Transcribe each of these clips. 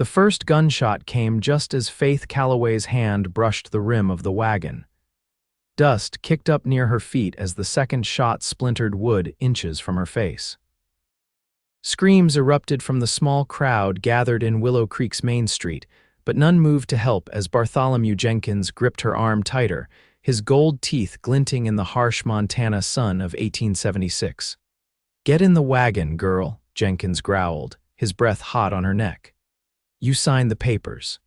The first gunshot came just as Faith Calloway's hand brushed the rim of the wagon. Dust kicked up near her feet as the second shot splintered wood inches from her face. Screams erupted from the small crowd gathered in Willow Creek's Main Street, but none moved to help as Bartholomew Jenkins gripped her arm tighter, his gold teeth glinting in the harsh Montana sun of 1876. "Get in the wagon, girl," Jenkins growled, his breath hot on her neck. "You signed the papers."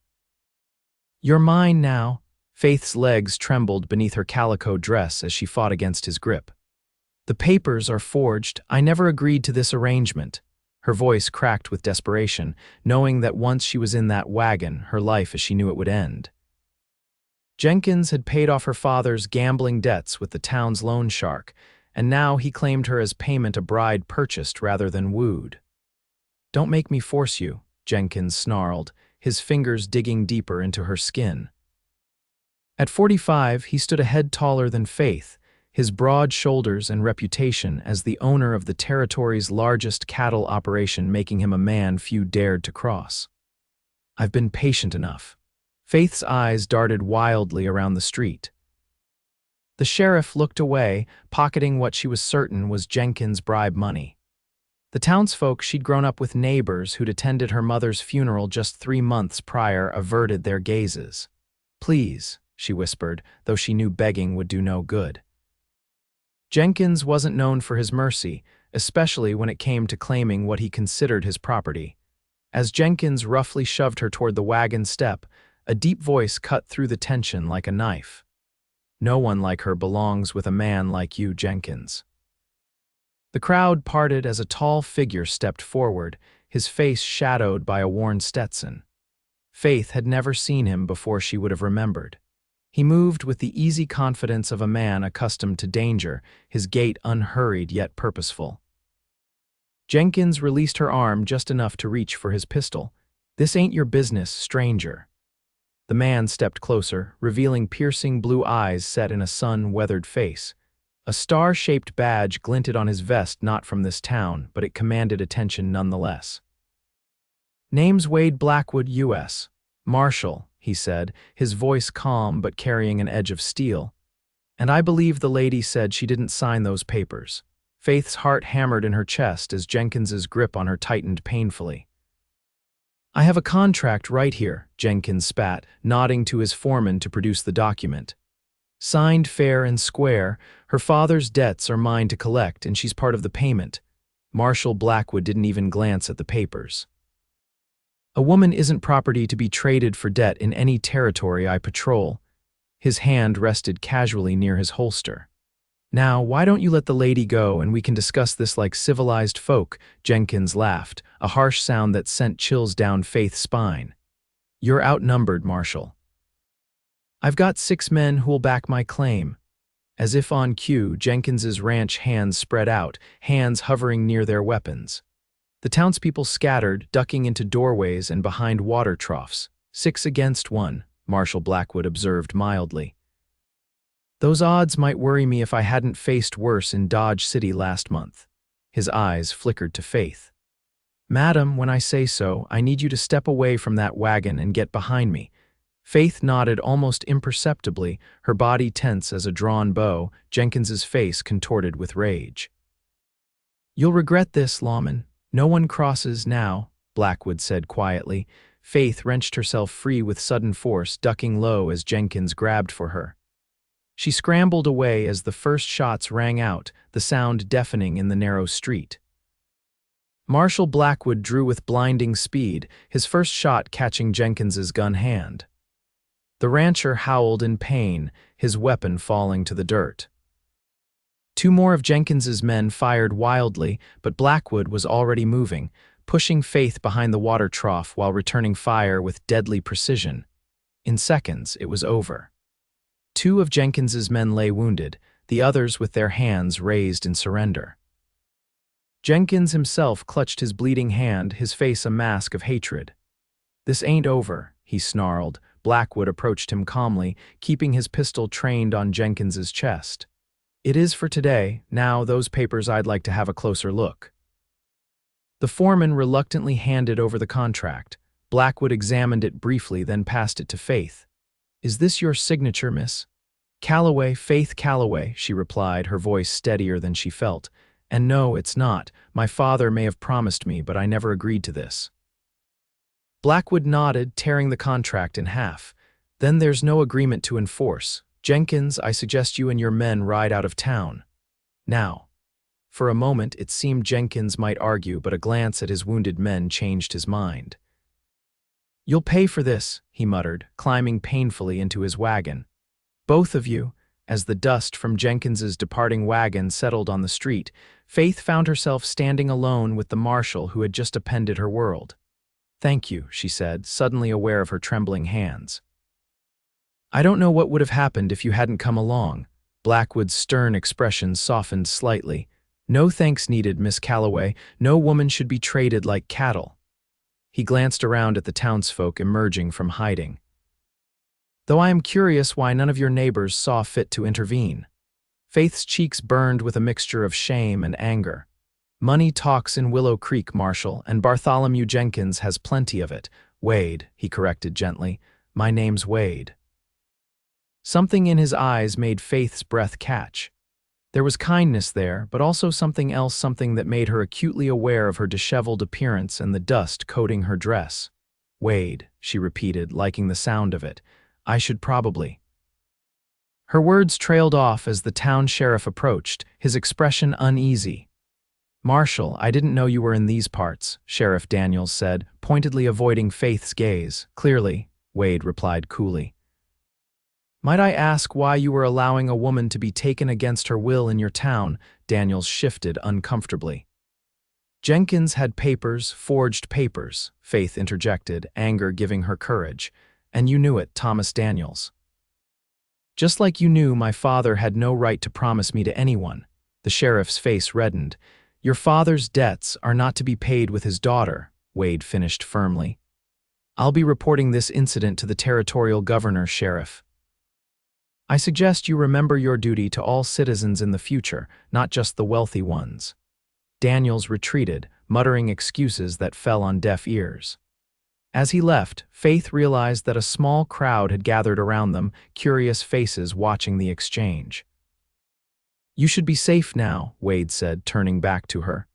"You're mine now." Faith's legs trembled beneath her calico dress as she fought against his grip. "The papers are forged. I never agreed to this arrangement." Her voice cracked with desperation, knowing that once she was in that wagon, her life as she knew it would end. Jenkins had paid off her father's gambling debts with the town's loan shark, and now he claimed her as payment a bride purchased rather than wooed. "Don't make me force you," Jenkins snarled, his fingers digging deeper into her skin. At 45, he stood a head taller than Faith, his broad shoulders and reputation as the owner of the territory's largest cattle operation making him a man few dared to cross. "I've been patient enough." Faith's eyes darted wildly around the street. The sheriff looked away, pocketing what she was certain was Jenkins' bribe money. The townsfolk she'd grown up with, neighbors who'd attended her mother's funeral just 3 months prior, averted their gazes. "Please," she whispered, though she knew begging would do no good. Jenkins wasn't known for his mercy, especially when it came to claiming what he considered his property. As Jenkins roughly shoved her toward the wagon step, a deep voice cut through the tension like a knife. "No one like her belongs with a man like you, Jenkins." The crowd parted as a tall figure stepped forward, his face shadowed by a worn Stetson. Faith had never seen him before she would have remembered. He moved with the easy confidence of a man accustomed to danger, his gait unhurried yet purposeful. Jenkins released her arm just enough to reach for his pistol. "This ain't your business, stranger." The man stepped closer, revealing piercing blue eyes set in a sun-weathered face. A star-shaped badge glinted on his vest, not from this town, but it commanded attention nonetheless. "Name's Wade Blackwood, U.S. Marshal," he said, his voice calm but carrying an edge of steel. "And I believe the lady said she didn't sign those papers." Faith's heart hammered in her chest as Jenkins's grip on her tightened painfully. "I have a contract right here," Jenkins spat, nodding to his foreman to produce the document. "Signed fair and square, her father's debts are mine to collect, and she's part of the payment." Marshal Blackwood didn't even glance at the papers. "A woman isn't property to be traded for debt in any territory I patrol." His hand rested casually near his holster. "Now, why don't you let the lady go and we can discuss this like civilized folk?" Jenkins laughed, a harsh sound that sent chills down Faith's spine. "You're outnumbered, Marshal." "I've got 6 men who'll back my claim." As if on cue, Jenkins's ranch hands spread out, hands hovering near their weapons. The townspeople scattered, ducking into doorways and behind water troughs. 6 against 1, Marshal Blackwood observed mildly. "Those odds might worry me if I hadn't faced worse in Dodge City last month." His eyes flickered to Faith. "Madam, when I say so, I need you to step away from that wagon and get behind me." Faith nodded almost imperceptibly, her body tense as a drawn bow, Jenkins's face contorted with rage. "You'll regret this, lawman. No one crosses now," Blackwood said quietly. Faith wrenched herself free with sudden force, ducking low as Jenkins grabbed for her. She scrambled away as the first shots rang out, the sound deafening in the narrow street. Marshal Blackwood drew with blinding speed, his first shot catching Jenkins's gun hand. The rancher howled in pain, his weapon falling to the dirt. 2 more of Jenkins's men fired wildly, but Blackwood was already moving, pushing Faith behind the water trough while returning fire with deadly precision. In seconds, it was over. 2 of Jenkins's men lay wounded, the others with their hands raised in surrender. Jenkins himself clutched his bleeding hand, his face a mask of hatred. "This ain't over," he snarled. Blackwood approached him calmly, keeping his pistol trained on Jenkins's chest. "It is for today. Now, those papers, I'd like to have a closer look." The foreman reluctantly handed over the contract. Blackwood examined it briefly, then passed it to Faith. "Is this your signature, miss?" "Calloway, Faith Calloway," she replied, her voice steadier than she felt. "And no, it's not. My father may have promised me, but I never agreed to this." Blackwood nodded, tearing the contract in half. "Then there's no agreement to enforce. Jenkins, I suggest you and your men ride out of town. Now." For a moment, it seemed Jenkins might argue, but a glance at his wounded men changed his mind. "You'll pay for this," he muttered, climbing painfully into his wagon. "Both of you." As the dust from Jenkins's departing wagon settled on the street, Faith found herself standing alone with the marshal who had just upended her world. "Thank you," she said, suddenly aware of her trembling hands. "I don't know what would have happened if you hadn't come along." Blackwood's stern expression softened slightly. "No thanks needed, Miss Calloway. No woman should be traded like cattle." He glanced around at the townsfolk emerging from hiding. "Though I am curious why none of your neighbors saw fit to intervene." Faith's cheeks burned with a mixture of shame and anger. "Money talks in Willow Creek, Marshal, and Bartholomew Jenkins has plenty of it." "Wade," he corrected gently. "My name's Wade." Something in his eyes made Faith's breath catch. There was kindness there, but also something else, something that made her acutely aware of her disheveled appearance and the dust coating her dress. "Wade," she repeated, liking the sound of it. "I should probably—" Her words trailed off as the town sheriff approached, his expression uneasy. "Marshal, I didn't know you were in these parts," Sheriff Daniels said, pointedly avoiding Faith's gaze. "Clearly," Wade replied coolly. "Might I ask why you were allowing a woman to be taken against her will in your town?" Daniels shifted uncomfortably. "Jenkins had papers, forged papers," Faith interjected, anger giving her courage. "And you knew it, Thomas Daniels. Just like you knew my father had no right to promise me to anyone." The sheriff's face reddened. "Your father's debts are not to be paid with his daughter," Wade finished firmly. "I'll be reporting this incident to the territorial governor, Sheriff. I suggest you remember your duty to all citizens in the future, not just the wealthy ones." Daniels retreated, muttering excuses that fell on deaf ears. As he left, Faith realized that a small crowd had gathered around them, curious faces watching the exchange. "You should be safe now," Wade said, turning back to her.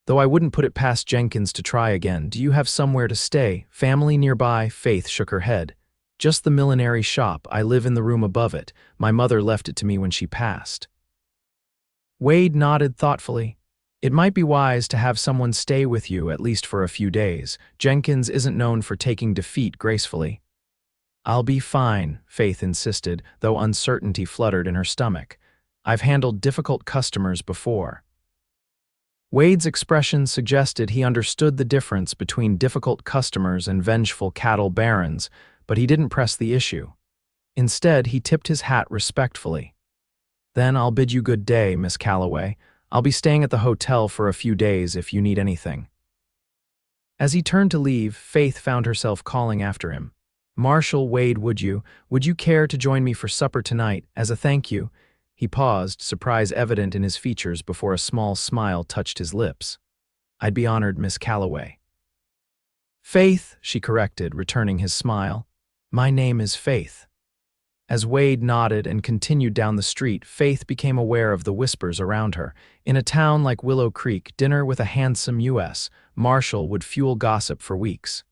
"Though I wouldn't put it past Jenkins to try again. Do you have somewhere to stay? Family nearby?" Faith shook her head. "Just the millinery shop. I live in the room above it. My mother left it to me when she passed." Wade nodded thoughtfully. "It might be wise to have someone stay with you, at least for a few days. Jenkins isn't known for taking defeat gracefully." "I'll be fine," Faith insisted, though uncertainty fluttered in her stomach. "I've handled difficult customers before." Wade's expression suggested he understood the difference between difficult customers and vengeful cattle barons, but he didn't press the issue. Instead, he tipped his hat respectfully. "Then I'll bid you good day, Miss Calloway. I'll be staying at the hotel for a few days if you need anything." As he turned to leave, Faith found herself calling after him. "Marshal Wade, would you care to join me for supper tonight, as a thank you?" He paused, surprise evident in his features before a small smile touched his lips. "I'd be honored, Miss Calloway." "Faith," she corrected, returning his smile. "My name is Faith." As Wade nodded and continued down the street, Faith became aware of the whispers around her. In a town like Willow Creek, dinner with a handsome U.S. Marshal would fuel gossip for weeks.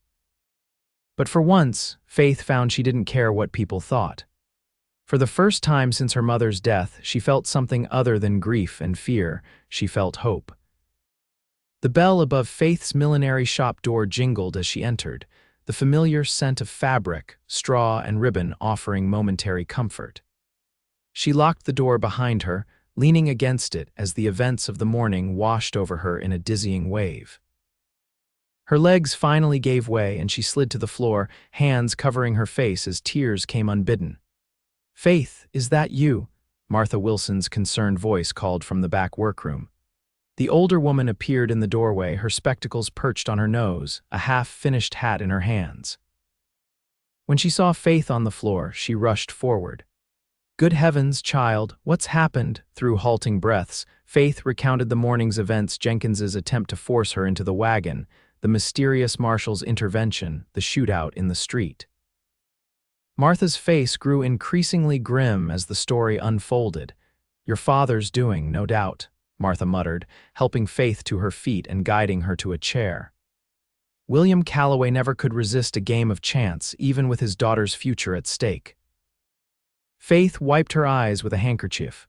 But for once, Faith found she didn't care what people thought. For the first time since her mother's death, she felt something other than grief and fear. She felt hope. The bell above Faith's millinery shop door jingled as she entered, the familiar scent of fabric, straw, and ribbon offering momentary comfort. She locked the door behind her, leaning against it as the events of the morning washed over her in a dizzying wave. Her legs finally gave way and she slid to the floor, hands covering her face as tears came unbidden. "Faith, is that you?" Martha Wilson's concerned voice called from the back workroom. The older woman appeared in the doorway, her spectacles perched on her nose, a half-finished hat in her hands. When she saw Faith on the floor, she rushed forward. "Good heavens, child, what's happened?" Through halting breaths, Faith recounted the morning's events, Jenkins's attempt to force her into the wagon, the mysterious Marshal's intervention, the shootout in the street. Martha's face grew increasingly grim as the story unfolded. "Your father's doing, no doubt," Martha muttered, helping Faith to her feet and guiding her to a chair. William Calloway never could resist a game of chance, even with his daughter's future at stake. Faith wiped her eyes with a handkerchief.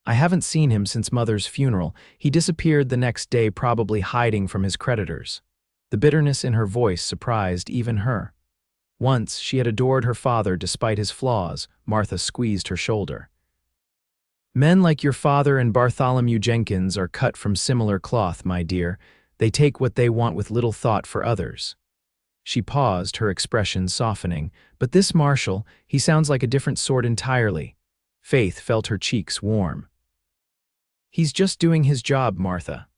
"I haven't seen him since Mother's funeral. He disappeared the next day, probably hiding from his creditors." The bitterness in her voice surprised even her. Once she had adored her father despite his flaws. Martha squeezed her shoulder. "Men like your father and Bartholomew Jenkins are cut from similar cloth, my dear. They take what they want with little thought for others." She paused, her expression softening. "But this Marshal, he sounds like a different sort entirely." Faith felt her cheeks warm. "He's just doing his job, Martha."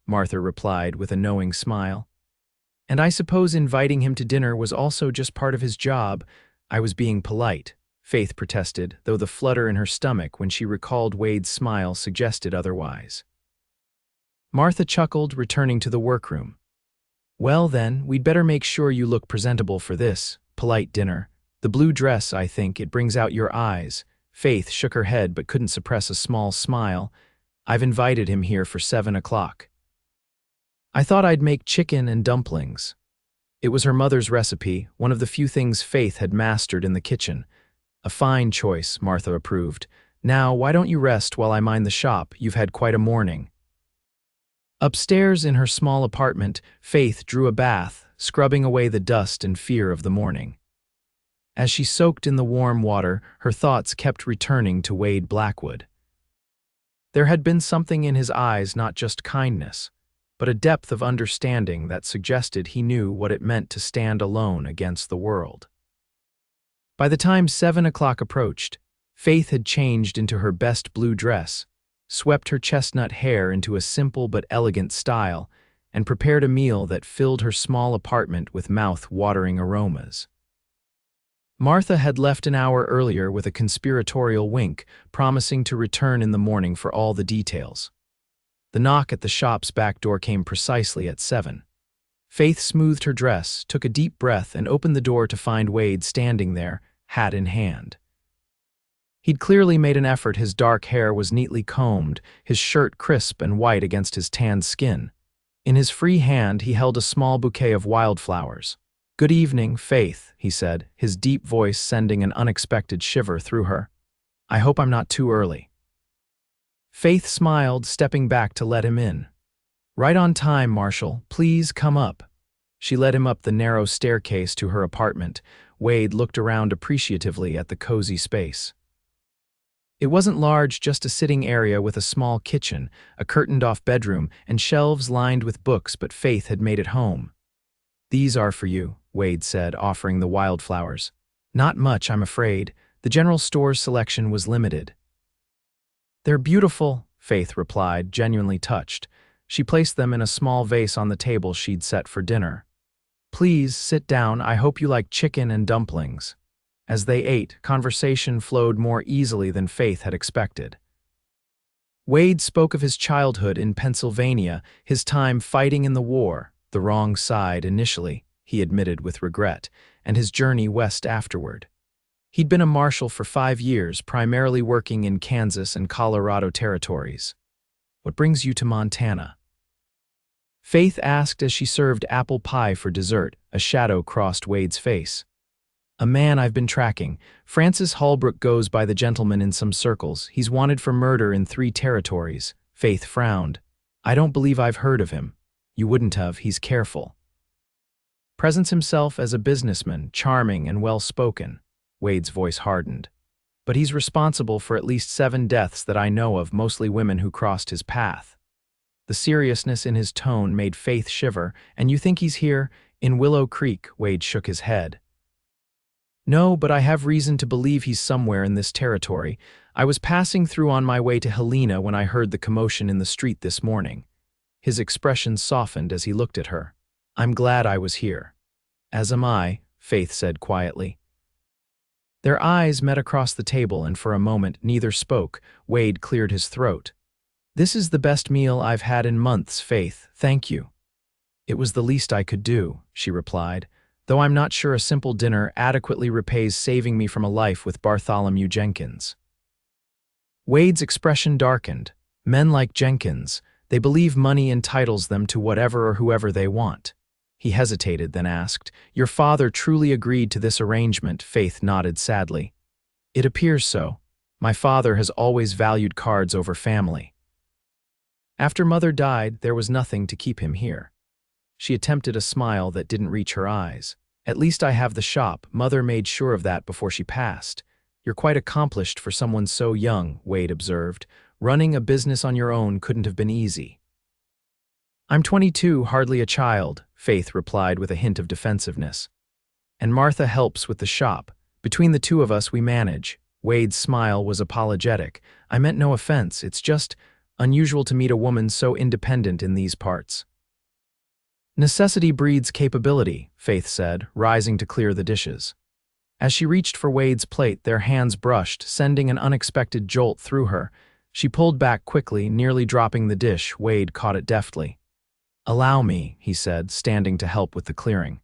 Martha replied with a knowing smile. "And I suppose inviting him to dinner was also just part of his job." "I was being polite," Faith protested, though the flutter in her stomach when she recalled Wade's smile suggested otherwise. Martha chuckled, returning to the workroom. "Well then, we'd better make sure you look presentable for this polite dinner. The blue dress, I think, it brings out your eyes." Faith shook her head but couldn't suppress a small smile. "I've invited him here for 7 o'clock. I thought I'd make chicken and dumplings." It was her mother's recipe, one of the few things Faith had mastered in the kitchen. "A fine choice," Martha approved. "Now, why don't you rest while I mind the shop? You've had quite a morning." Upstairs in her small apartment, Faith drew a bath, scrubbing away the dust and fear of the morning. As she soaked in the warm water, her thoughts kept returning to Wade Blackwood. There had been something in his eyes, not just kindness, but a depth of understanding that suggested he knew what it meant to stand alone against the world. By the time 7 o'clock approached, Faith had changed into her best blue dress, swept her chestnut hair into a simple but elegant style, and prepared a meal that filled her small apartment with mouth-watering aromas. Martha had left an hour earlier with a conspiratorial wink, promising to return in the morning for all the details. The knock at the shop's back door came precisely at 7. Faith smoothed her dress, took a deep breath, and opened the door to find Wade standing there, hat in hand. He'd clearly made an effort. His dark hair was neatly combed, his shirt crisp and white against his tanned skin. In his free hand, he held a small bouquet of wildflowers. "Good evening, Faith," he said, his deep voice sending an unexpected shiver through her. "I hope I'm not too early." Faith smiled, stepping back to let him in. "Right on time, Marshal. Please come up." She led him up the narrow staircase to her apartment. Wade looked around appreciatively at the cozy space. It wasn't large, just a sitting area with a small kitchen, a curtained-off bedroom, and shelves lined with books, but Faith had made it home. "These are for you," Wade said, offering the wildflowers. "Not much, I'm afraid. The general store's selection was limited." "They're beautiful," Faith replied, genuinely touched. She placed them in a small vase on the table she'd set for dinner. "Please, sit down. I hope you like chicken and dumplings." As they ate, conversation flowed more easily than Faith had expected. Wade spoke of his childhood in Pennsylvania, his time fighting in the war, the wrong side initially, he admitted with regret, and his journey west afterward. He'd been a marshal for 5 years, primarily working in Kansas and Colorado territories. "What brings you to Montana?" Faith asked as she served apple pie for dessert. A shadow crossed Wade's face. "A man I've been tracking. Francis Holbrook goes by the gentleman in some circles. He's wanted for murder in 3 territories. Faith frowned. "I don't believe I've heard of him." "You wouldn't have. He's careful. Presents himself as a businessman, charming and well-spoken." Wade's voice hardened. "But he's responsible for at least 7 deaths that I know of, mostly women who crossed his path." The seriousness in his tone made Faith shiver. "And you think he's here, in Willow Creek?" Wade shook his head. "No, but I have reason to believe he's somewhere in this territory. I was passing through on my way to Helena when I heard the commotion in the street this morning." His expression softened as he looked at her. "I'm glad I was here." "As am I," Faith said quietly. Their eyes met across the table, and for a moment neither spoke. Wade cleared his throat. "This is the best meal I've had in months, Faith. Thank you." "It was the least I could do," she replied, "though I'm not sure a simple dinner adequately repays saving me from a life with Bartholomew Jenkins." Wade's expression darkened. Men like Jenkins, they believe money entitles them to whatever or whoever they want. He hesitated, then asked, "Your father truly agreed to this arrangement?" Faith nodded sadly. "It appears so. My father has always valued cards over family. After Mother died, there was nothing to keep him here." She attempted a smile that didn't reach her eyes. "At least I have the shop. Mother made sure of that before she passed." "You're quite accomplished for someone so young," Wade observed. "Running a business on your own couldn't have been easy." "I'm 22, hardly a child," Faith replied with a hint of defensiveness. "And Martha helps with the shop. Between the two of us, we manage." Wade's smile was apologetic. "I meant no offense. It's just unusual to meet a woman so independent in these parts." "Necessity breeds capability," Faith said, rising to clear the dishes. As she reached for Wade's plate, their hands brushed, sending an unexpected jolt through her. She pulled back quickly, nearly dropping the dish. Wade caught it deftly. "Allow me," he said, standing to help with the clearing.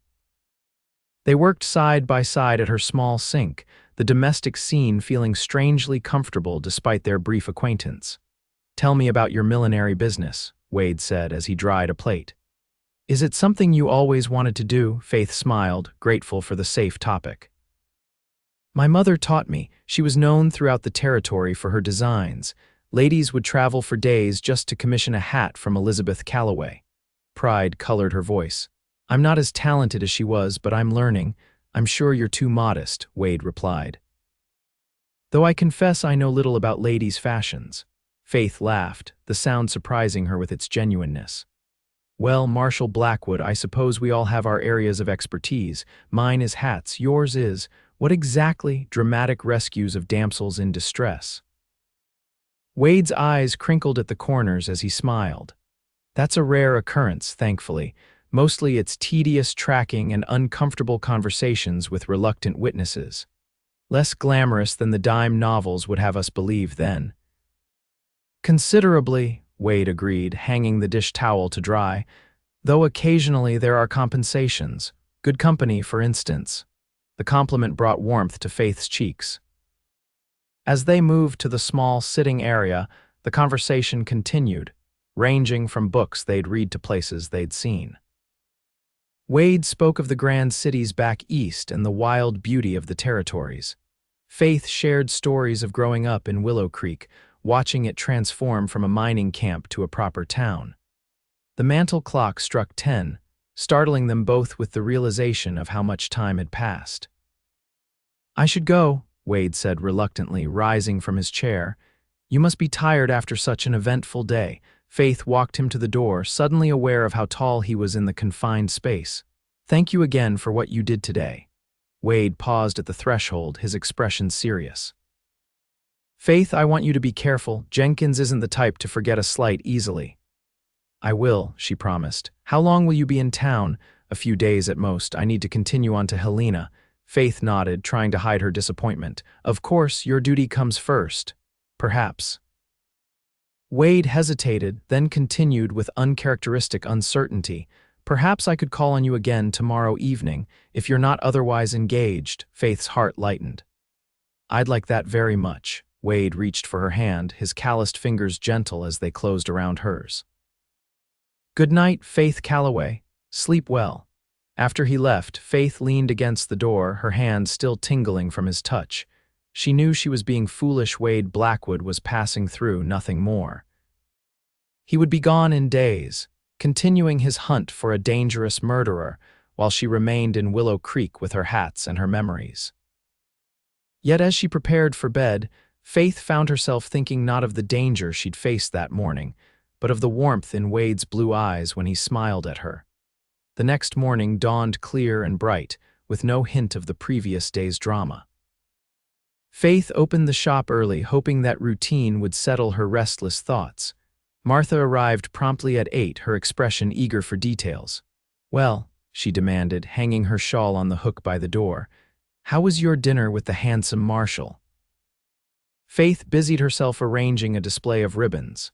They worked side by side at her small sink, the domestic scene feeling strangely comfortable despite their brief acquaintance. "Tell me about your millinery business," Wade said as he dried a plate. "Is it something you always wanted to do?" Faith smiled, grateful for the safe topic. "My mother taught me. She was known throughout the territory for her designs. Ladies would travel for days just to commission a hat from Elizabeth Calloway." Pride colored her voice. "I'm not as talented as she was, but I'm learning." "I'm sure you're too modest," Wade replied. "Though I confess I know little about ladies' fashions." Faith laughed, the sound surprising her with its genuineness. "Well, Marshal Blackwood, I suppose we all have our areas of expertise. Mine is hats, yours is, what exactly? Dramatic rescues of damsels in distress." Wade's eyes crinkled at the corners as he smiled. "That's a rare occurrence, thankfully. Mostly it's tedious tracking and uncomfortable conversations with reluctant witnesses. Less glamorous than the dime novels would have us believe then." "Considerably," Wade agreed, hanging the dish towel to dry, "though occasionally there are compensations. Good company, for instance." The compliment brought warmth to Faith's cheeks. As they moved to the small sitting area, the conversation continued, ranging from books they'd read to places they'd seen. Wade spoke of the grand cities back east and the wild beauty of the territories. Faith shared stories of growing up in Willow Creek, watching it transform from a mining camp to a proper town. The mantel clock struck 10, startling them both with the realization of how much time had passed. "I should go," Wade said reluctantly, rising from his chair. "You must be tired after such an eventful day." Faith walked him to the door, suddenly aware of how tall he was in the confined space. "Thank you again for what you did today." Wade paused at the threshold, his expression serious. "Faith, I want you to be careful. Jenkins isn't the type to forget a slight easily." "I will," she promised. "How long will you be in town?" "A few days at most. I need to continue on to Helena." Faith nodded, trying to hide her disappointment. "Of course, your duty comes first." "Perhaps." Wade hesitated, then continued with uncharacteristic uncertainty. "Perhaps I could call on you again tomorrow evening, if you're not otherwise engaged." Faith's heart lightened. "I'd like that very much." Wade reached for her hand, his calloused fingers gentle as they closed around hers. "Good night, Faith Calloway. Sleep well." After he left, Faith leaned against the door, her hand still tingling from his touch. She knew she was being foolish. Wade Blackwood was passing through, nothing more. He would be gone in days, continuing his hunt for a dangerous murderer, while she remained in Willow Creek with her hats and her memories. Yet as she prepared for bed, Faith found herself thinking not of the danger she'd faced that morning, but of the warmth in Wade's blue eyes when he smiled at her. The next morning dawned clear and bright, with no hint of the previous day's drama. Faith opened the shop early, hoping that routine would settle her restless thoughts. Martha arrived promptly at 8, her expression eager for details. "Well," she demanded, hanging her shawl on the hook by the door, "how was your dinner with the handsome Marshal?" Faith busied herself arranging a display of ribbons.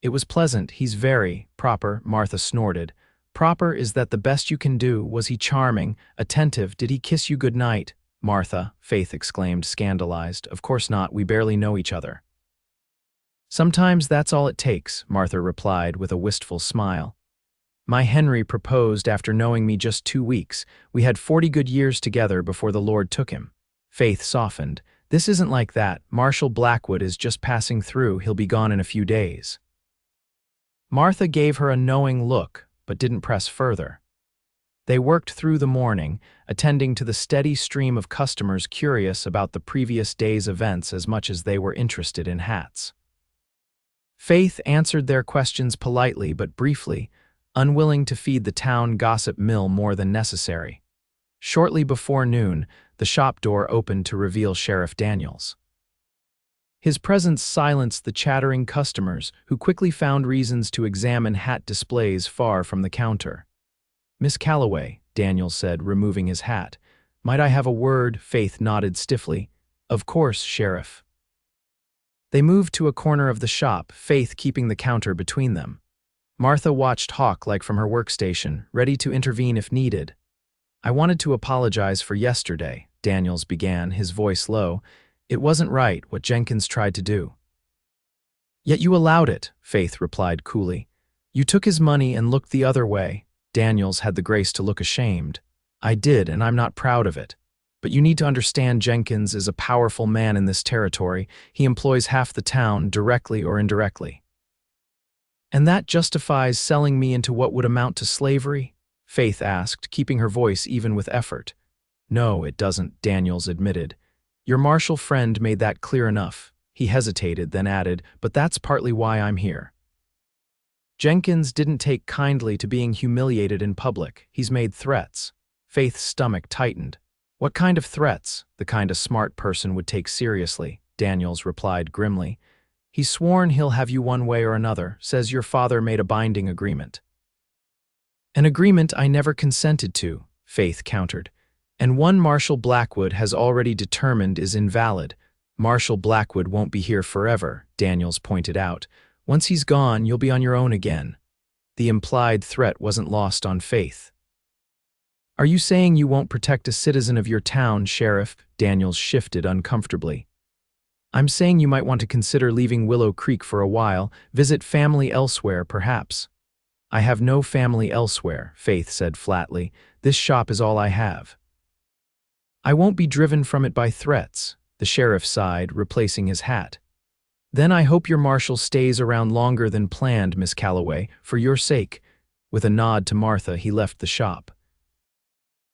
"It was pleasant. He's very proper," Martha snorted. Proper is that the best you can do. Was he charming, attentive? Did he kiss you good night? Martha, Faith exclaimed, scandalized. Of course not, we barely know each other. Sometimes that's all it takes, Martha replied with a wistful smile. My Henry proposed after knowing me just 2 weeks. We had 40 good years together before the Lord took him. Faith softened. This isn't like that. Marshal Blackwood is just passing through. He'll be gone in a few days. Martha gave her a knowing look, but didn't press further. They worked through the morning, attending to the steady stream of customers curious about the previous day's events as much as they were interested in hats. Faith answered their questions politely but briefly, unwilling to feed the town gossip mill more than necessary. Shortly before noon, the shop door opened to reveal Sheriff Daniels. His presence silenced the chattering customers, who quickly found reasons to examine hat displays far from the counter. Miss Calloway, Daniels said, removing his hat. Might I have a word? Faith nodded stiffly. Of course, Sheriff. They moved to a corner of the shop, Faith keeping the counter between them. Martha watched hawk-like from her workstation, ready to intervene if needed. I wanted to apologize for yesterday, Daniels began, his voice low. It wasn't right what Jenkins tried to do. Yet you allowed it, Faith replied coolly. You took his money and looked the other way. Daniels had the grace to look ashamed. I did, and I'm not proud of it. But you need to understand Jenkins is a powerful man in this territory. He employs half the town, directly or indirectly. And that justifies selling me into what would amount to slavery? Faith asked, keeping her voice even with effort. No, it doesn't, Daniels admitted. Your Marshal friend made that clear enough. He hesitated, then added, but that's partly why I'm here. Jenkins didn't take kindly to being humiliated in public. He's made threats. Faith's stomach tightened. What kind of threats? The kind a smart person would take seriously, Daniels replied grimly. He's sworn he'll have you one way or another, says your father made a binding agreement. An agreement I never consented to, Faith countered. And one Marshal Blackwood has already determined is invalid. Marshal Blackwood won't be here forever, Daniels pointed out. Once he's gone, you'll be on your own again. The implied threat wasn't lost on Faith. Are you saying you won't protect a citizen of your town, Sheriff? Daniels shifted uncomfortably. I'm saying you might want to consider leaving Willow Creek for a while, visit family elsewhere, perhaps. I have no family elsewhere, Faith said flatly. This shop is all I have. I won't be driven from it by threats, the sheriff sighed, replacing his hat. Then I hope your marshal stays around longer than planned, Miss Calloway, for your sake. With a nod to Martha, he left the shop.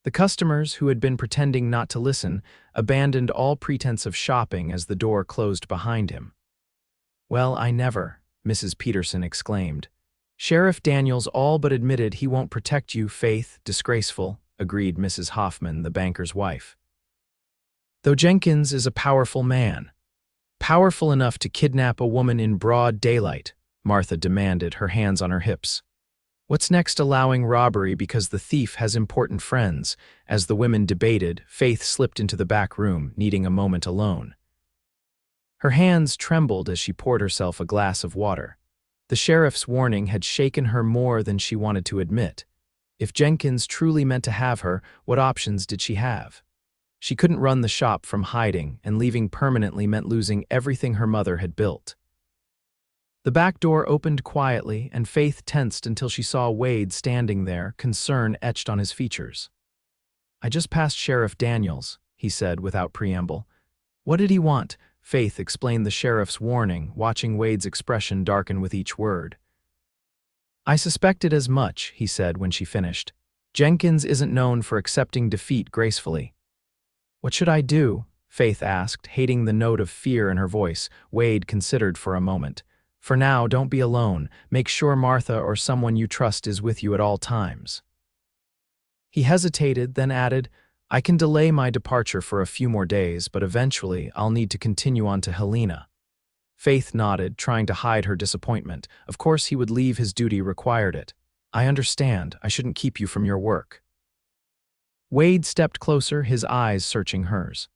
The customers, who had been pretending not to listen, abandoned all pretense of shopping as the door closed behind him. Well, I never, Mrs. Peterson exclaimed. Sheriff Daniels all but admitted he won't protect you, Faith, disgraceful, agreed Mrs. Hoffman, the banker's wife. Though Jenkins is a powerful man. Powerful enough to kidnap a woman in broad daylight, Martha demanded, her hands on her hips. What's next, allowing robbery because the thief has important friends? As the women debated, Faith slipped into the back room, needing a moment alone. Her hands trembled as she poured herself a glass of water. The sheriff's warning had shaken her more than she wanted to admit. If Jenkins truly meant to have her, what options did she have? She couldn't run the shop from hiding, and leaving permanently meant losing everything her mother had built. The back door opened quietly, and Faith tensed until she saw Wade standing there, concern etched on his features. I just passed Sheriff Daniels, he said without preamble. What did he want? Faith explained the sheriff's warning, watching Wade's expression darken with each word. I suspected as much, he said when she finished. Jenkins isn't known for accepting defeat gracefully. What should I do? Faith asked, hating the note of fear in her voice. Wade considered for a moment. For now, don't be alone. Make sure Martha or someone you trust is with you at all times. He hesitated, then added, I can delay my departure for a few more days, but eventually I'll need to continue on to Helena. Faith nodded, trying to hide her disappointment. Of course he would leave, his duty required it. I understand. I shouldn't keep you from your work. Wade stepped closer, his eyes searching hers.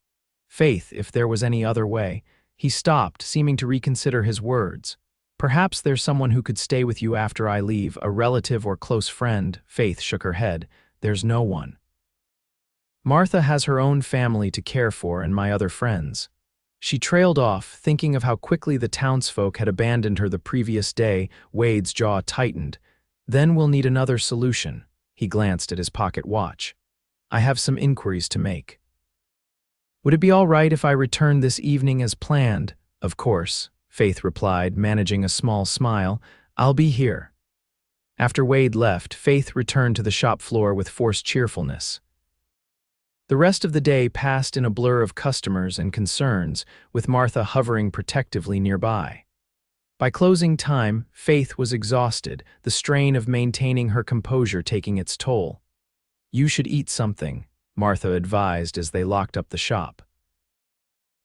Faith, if there was any other way. He stopped, seeming to reconsider his words. Perhaps there's someone who could stay with you after I leave, a relative or close friend. Faith shook her head. There's no one. Martha has her own family to care for and my other friends. She trailed off, thinking of how quickly the townsfolk had abandoned her the previous day. Wade's jaw tightened. Then we'll need another solution. He glanced at his pocket watch. I have some inquiries to make. Would it be all right if I returned this evening as planned? Of course, Faith replied, managing a small smile. I'll be here. After Wade left, Faith returned to the shop floor with forced cheerfulness. The rest of the day passed in a blur of customers and concerns, with Martha hovering protectively nearby. By closing time, Faith was exhausted, the strain of maintaining her composure taking its toll. You should eat something, Martha advised as they locked up the shop.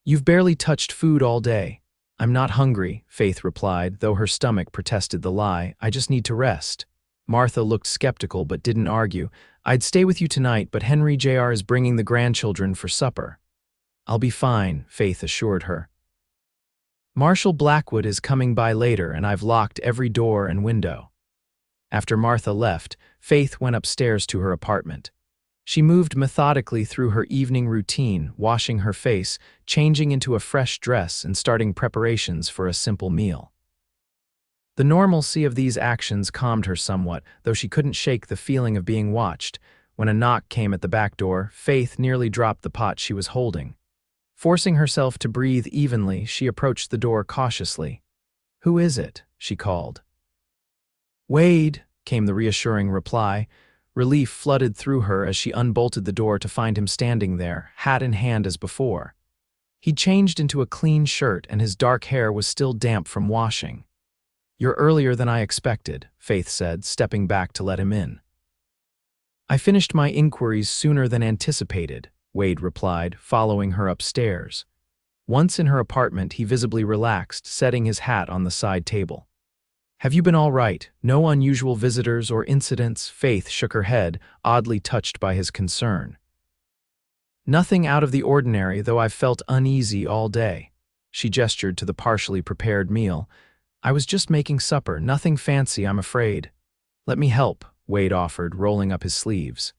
You've barely touched food all day. I'm not hungry, Faith replied, though her stomach protested the lie. I just need to rest. Martha looked skeptical but didn't argue. I'd stay with you tonight, but Henry Jr. is bringing the grandchildren for supper. I'll be fine, Faith assured her. Marshal Blackwood is coming by later, and I've locked every door and window. After Martha left, Faith went upstairs to her apartment. She moved methodically through her evening routine, washing her face, changing into a fresh dress, and starting preparations for a simple meal. The normalcy of these actions calmed her somewhat, though she couldn't shake the feeling of being watched. When a knock came at the back door, Faith nearly dropped the pot she was holding. Forcing herself to breathe evenly, she approached the door cautiously. "Who is it?" she called. "Wade," came the reassuring reply. Relief flooded through her as she unbolted the door to find him standing there, hat in hand as before. He'd changed into a clean shirt, and his dark hair was still damp from washing. "You're earlier than I expected," Faith said, stepping back to let him in. "I finished my inquiries sooner than anticipated," Wade replied, following her upstairs. Once in her apartment, he visibly relaxed, setting his hat on the side table. "Have you been all right? No unusual visitors or incidents?" Faith shook her head, oddly touched by his concern. "Nothing out of the ordinary, though I've felt uneasy all day." She gestured to the partially prepared meal. "I was just making supper, nothing fancy, I'm afraid." "Let me help," Wade offered, rolling up his sleeves.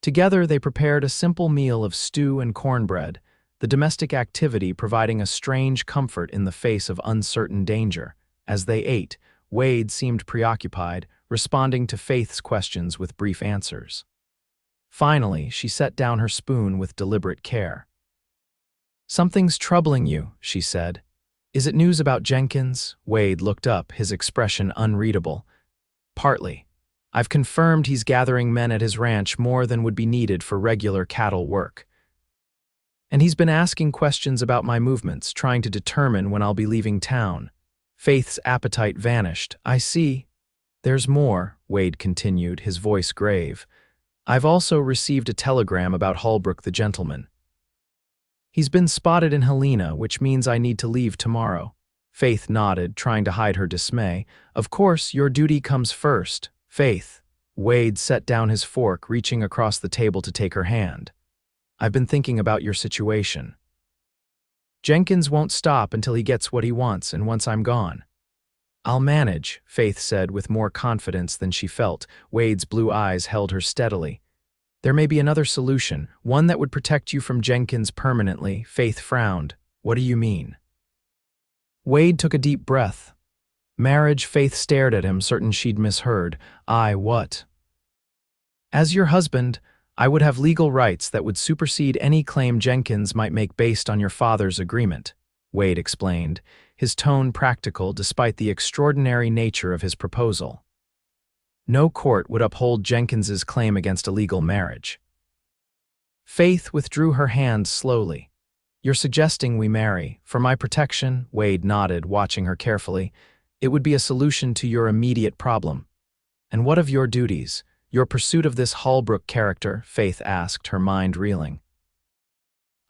Together they prepared a simple meal of stew and cornbread, the domestic activity providing a strange comfort in the face of uncertain danger. As they ate, Wade seemed preoccupied, responding to Faith's questions with brief answers. Finally, she set down her spoon with deliberate care. "Something's troubling you," she said. "Is it news about Jenkins?" Wade looked up, his expression unreadable. "Partly. I've confirmed he's gathering men at his ranch more than would be needed for regular cattle work. And he's been asking questions about my movements, trying to determine when I'll be leaving town." Faith's appetite vanished. "I see. There's more," Wade continued, his voice grave. "I've also received a telegram about Holbrook the gentleman. He's been spotted in Helena, which means I need to leave tomorrow." Faith nodded, trying to hide her dismay. "Of course, your duty comes first." "Faith." Wade set down his fork, reaching across the table to take her hand. "I've been thinking about your situation. Jenkins won't stop until he gets what he wants, and once I'm gone." "I'll manage," Faith said with more confidence than she felt. Wade's blue eyes held her steadily. "There may be another solution, one that would protect you from Jenkins permanently." Faith frowned. "What do you mean?" Wade took a deep breath. "Marriage." Faith stared at him, certain she'd misheard. What?" "As your husband, I would have legal rights that would supersede any claim Jenkins might make based on your father's agreement," Wade explained, his tone practical despite the extraordinary nature of his proposal. "No court would uphold Jenkins's claim against a legal marriage." Faith withdrew her hand slowly. "You're suggesting we marry, for my protection?" Wade nodded, watching her carefully. "It would be a solution to your immediate problem." "And what of your duties? Your pursuit of this Holbrook character?" Faith asked, her mind reeling.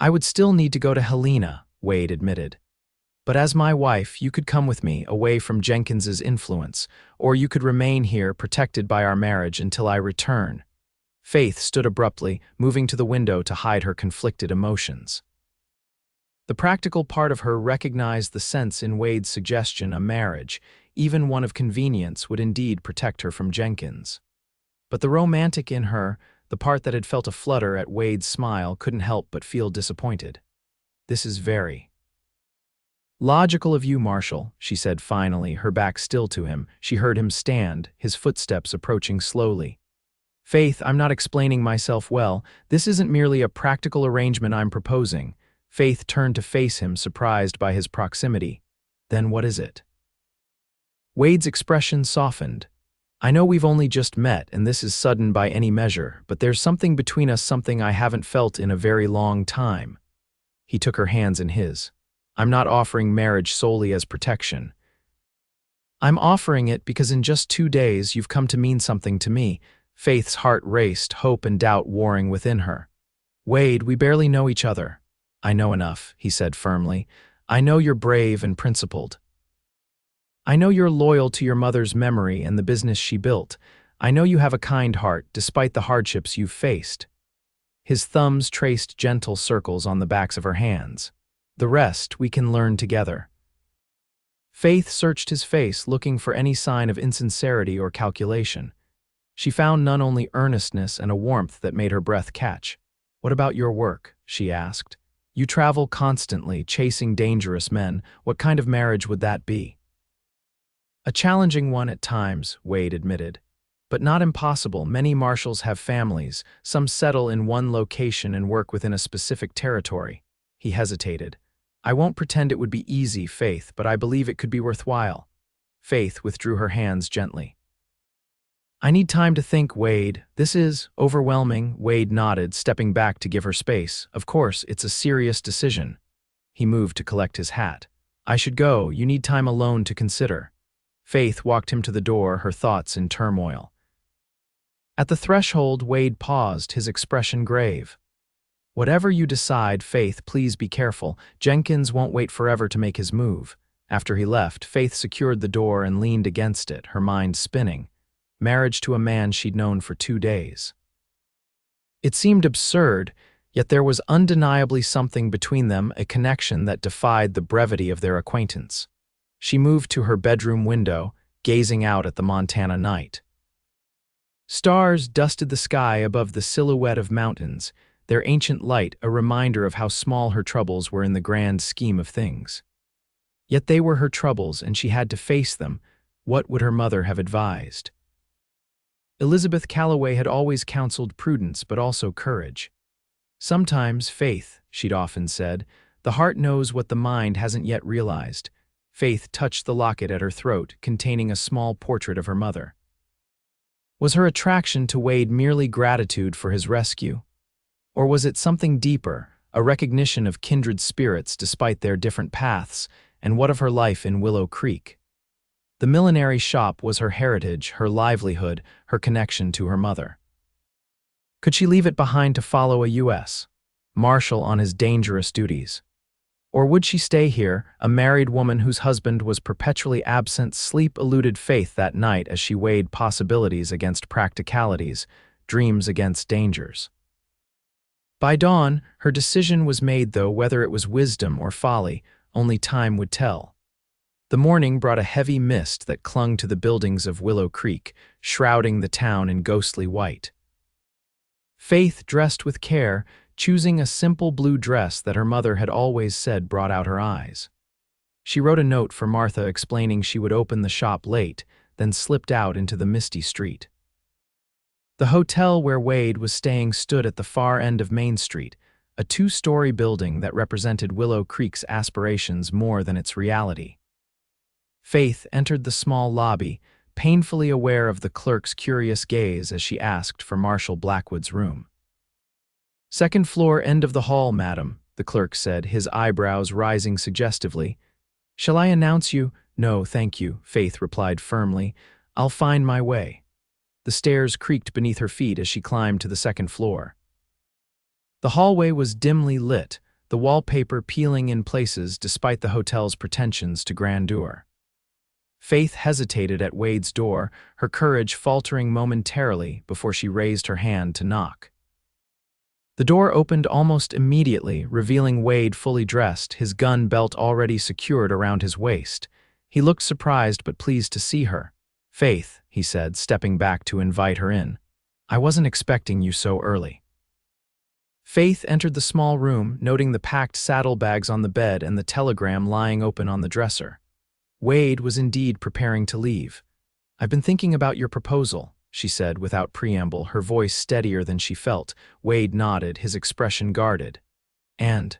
"I would still need to go to Helena," Wade admitted. "But as my wife, you could come with me, away from Jenkins's influence, or you could remain here, protected by our marriage, until I return." Faith stood abruptly, moving to the window to hide her conflicted emotions. The practical part of her recognized the sense in Wade's suggestion a marriage, even one of convenience, would indeed protect her from Jenkins. But the romantic in her, the part that had felt a flutter at Wade's smile, couldn't help but feel disappointed. "This is very logical of you, Marshal," she said finally, her back still to him. She heard him stand, his footsteps approaching slowly. "Faith, I'm not explaining myself well. This isn't merely a practical arrangement I'm proposing." Faith turned to face him, surprised by his proximity. "Then what is it?" Wade's expression softened. "I know we've only just met, and this is sudden by any measure, but there's something between us, something I haven't felt in a very long time." He took her hands in his. "I'm not offering marriage solely as protection. I'm offering it because in just 2 days you've come to mean something to me." Faith's heart raced, hope and doubt warring within her. "Wade, we barely know each other." "I know enough," he said firmly. "I know you're brave and principled. I know you're loyal to your mother's memory and the business she built. I know you have a kind heart, despite the hardships you've faced." His thumbs traced gentle circles on the backs of her hands. "The rest we can learn together." Faith searched his face, looking for any sign of insincerity or calculation. She found none, only earnestness and a warmth that made her breath catch. "What about your work?" she asked. "You travel constantly, chasing dangerous men. What kind of marriage would that be?" "A challenging one at times," Wade admitted. "But not impossible. Many marshals have families. Some settle in one location and work within a specific territory." He hesitated. "I won't pretend it would be easy, Faith, but I believe it could be worthwhile." Faith withdrew her hands gently. "I need time to think, Wade. This is overwhelming." Wade nodded, stepping back to give her space. "Of course, it's a serious decision." He moved to collect his hat. "I should go. You need time alone to consider." Faith walked him to the door, her thoughts in turmoil. At the threshold, Wade paused, his expression grave. "Whatever you decide, Faith, please be careful. Jenkins won't wait forever to make his move." After he left, Faith secured the door and leaned against it, her mind spinning. Marriage to a man she'd known for 2 days. It seemed absurd, yet there was undeniably something between them, a connection that defied the brevity of their acquaintance. She moved to her bedroom window, gazing out at the Montana night. Stars dusted the sky above the silhouette of mountains, their ancient light a reminder of how small her troubles were in the grand scheme of things. Yet they were her troubles, and she had to face them. What would her mother have advised? Elizabeth Calloway had always counseled prudence, but also courage. "Sometimes, Faith," she'd often said, "the heart knows what the mind hasn't yet realized." Faith touched the locket at her throat, containing a small portrait of her mother. Was her attraction to Wade merely gratitude for his rescue? Or was it something deeper, a recognition of kindred spirits despite their different paths? And what of her life in Willow Creek? The millinery shop was her heritage, her livelihood, her connection to her mother. Could she leave it behind to follow a U.S. Marshal on his dangerous duties? Or would she stay here, a married woman whose husband was perpetually absent? Sleep eluded Faith that night as she weighed possibilities against practicalities, dreams against dangers. By dawn, her decision was made, though whether it was wisdom or folly, only time would tell. The morning brought a heavy mist that clung to the buildings of Willow Creek, shrouding the town in ghostly white. Faith dressed with care, choosing a simple blue dress that her mother had always said brought out her eyes. She wrote a note for Martha explaining she would open the shop late, then slipped out into the misty street. The hotel where Wade was staying stood at the far end of Main Street, a 2-story building that represented Willow Creek's aspirations more than its reality. Faith entered the small lobby, painfully aware of the clerk's curious gaze as she asked for Marshal Blackwood's room. "Second floor, end of the hall, madam," the clerk said, his eyebrows rising suggestively. "Shall I announce you?" "No, thank you," Faith replied firmly. "I'll find my way." The stairs creaked beneath her feet as she climbed to the second floor. The hallway was dimly lit, the wallpaper peeling in places despite the hotel's pretensions to grandeur. Faith hesitated at Wade's door, her courage faltering momentarily before she raised her hand to knock. The door opened almost immediately, revealing Wade fully dressed, his gun belt already secured around his waist. He looked surprised but pleased to see her. "Faith," he said, stepping back to invite her in. "I wasn't expecting you so early." Faith entered the small room, noting the packed saddlebags on the bed and the telegram lying open on the dresser. Wade was indeed preparing to leave. "I've been thinking about your proposal," she said without preamble, her voice steadier than she felt. Wade nodded, his expression guarded. "And?"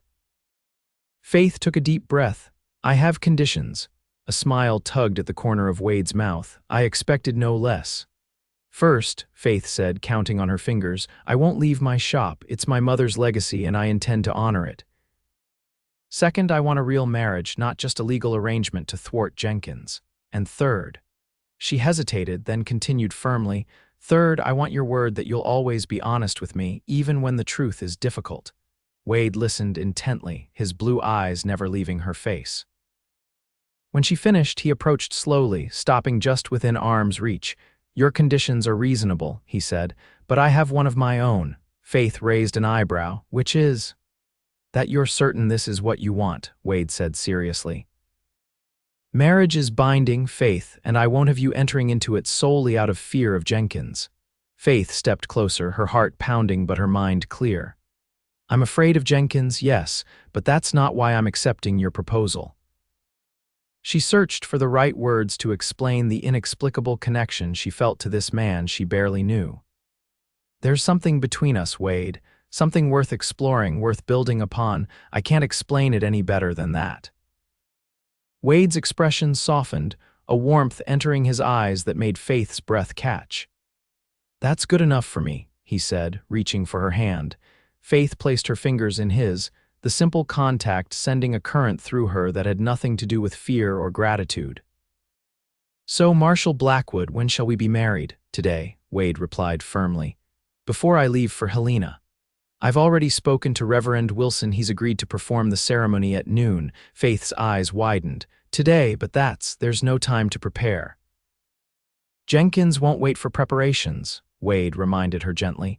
Faith took a deep breath. "I have conditions." A smile tugged at the corner of Wade's mouth. "I expected no less." "First," Faith said, counting on her fingers, "I won't leave my shop. It's my mother's legacy and I intend to honor it. Second, I want a real marriage, not just a legal arrangement to thwart Jenkins. And third," she hesitated, then continued firmly, "third, I want your word that you'll always be honest with me, even when the truth is difficult." Wade listened intently, his blue eyes never leaving her face. When she finished, he approached slowly, stopping just within arm's reach. "Your conditions are reasonable," he said, "but I have one of my own." Faith raised an eyebrow. "Which is?" "That you're certain this is what you want," Wade said seriously. "Marriage is binding, Faith, and I won't have you entering into it solely out of fear of Jenkins." Faith stepped closer, her heart pounding but her mind clear. "I'm afraid of Jenkins, yes, but that's not why I'm accepting your proposal." She searched for the right words to explain the inexplicable connection she felt to this man she barely knew. "There's something between us, Wade, something worth exploring, worth building upon. I can't explain it any better than that." Wade's expression softened, a warmth entering his eyes that made Faith's breath catch. "That's good enough for me," he said, reaching for her hand. Faith placed her fingers in his, the simple contact sending a current through her that had nothing to do with fear or gratitude. "So, Marshal Blackwood, when shall we be married?" "Today," Wade replied firmly. "Before I leave for Helena. I've already spoken to Reverend Wilson. He's agreed to perform the ceremony at noon." Faith's eyes widened. "Today, but there's no time to prepare." "Jenkins won't wait for preparations," Wade reminded her gently.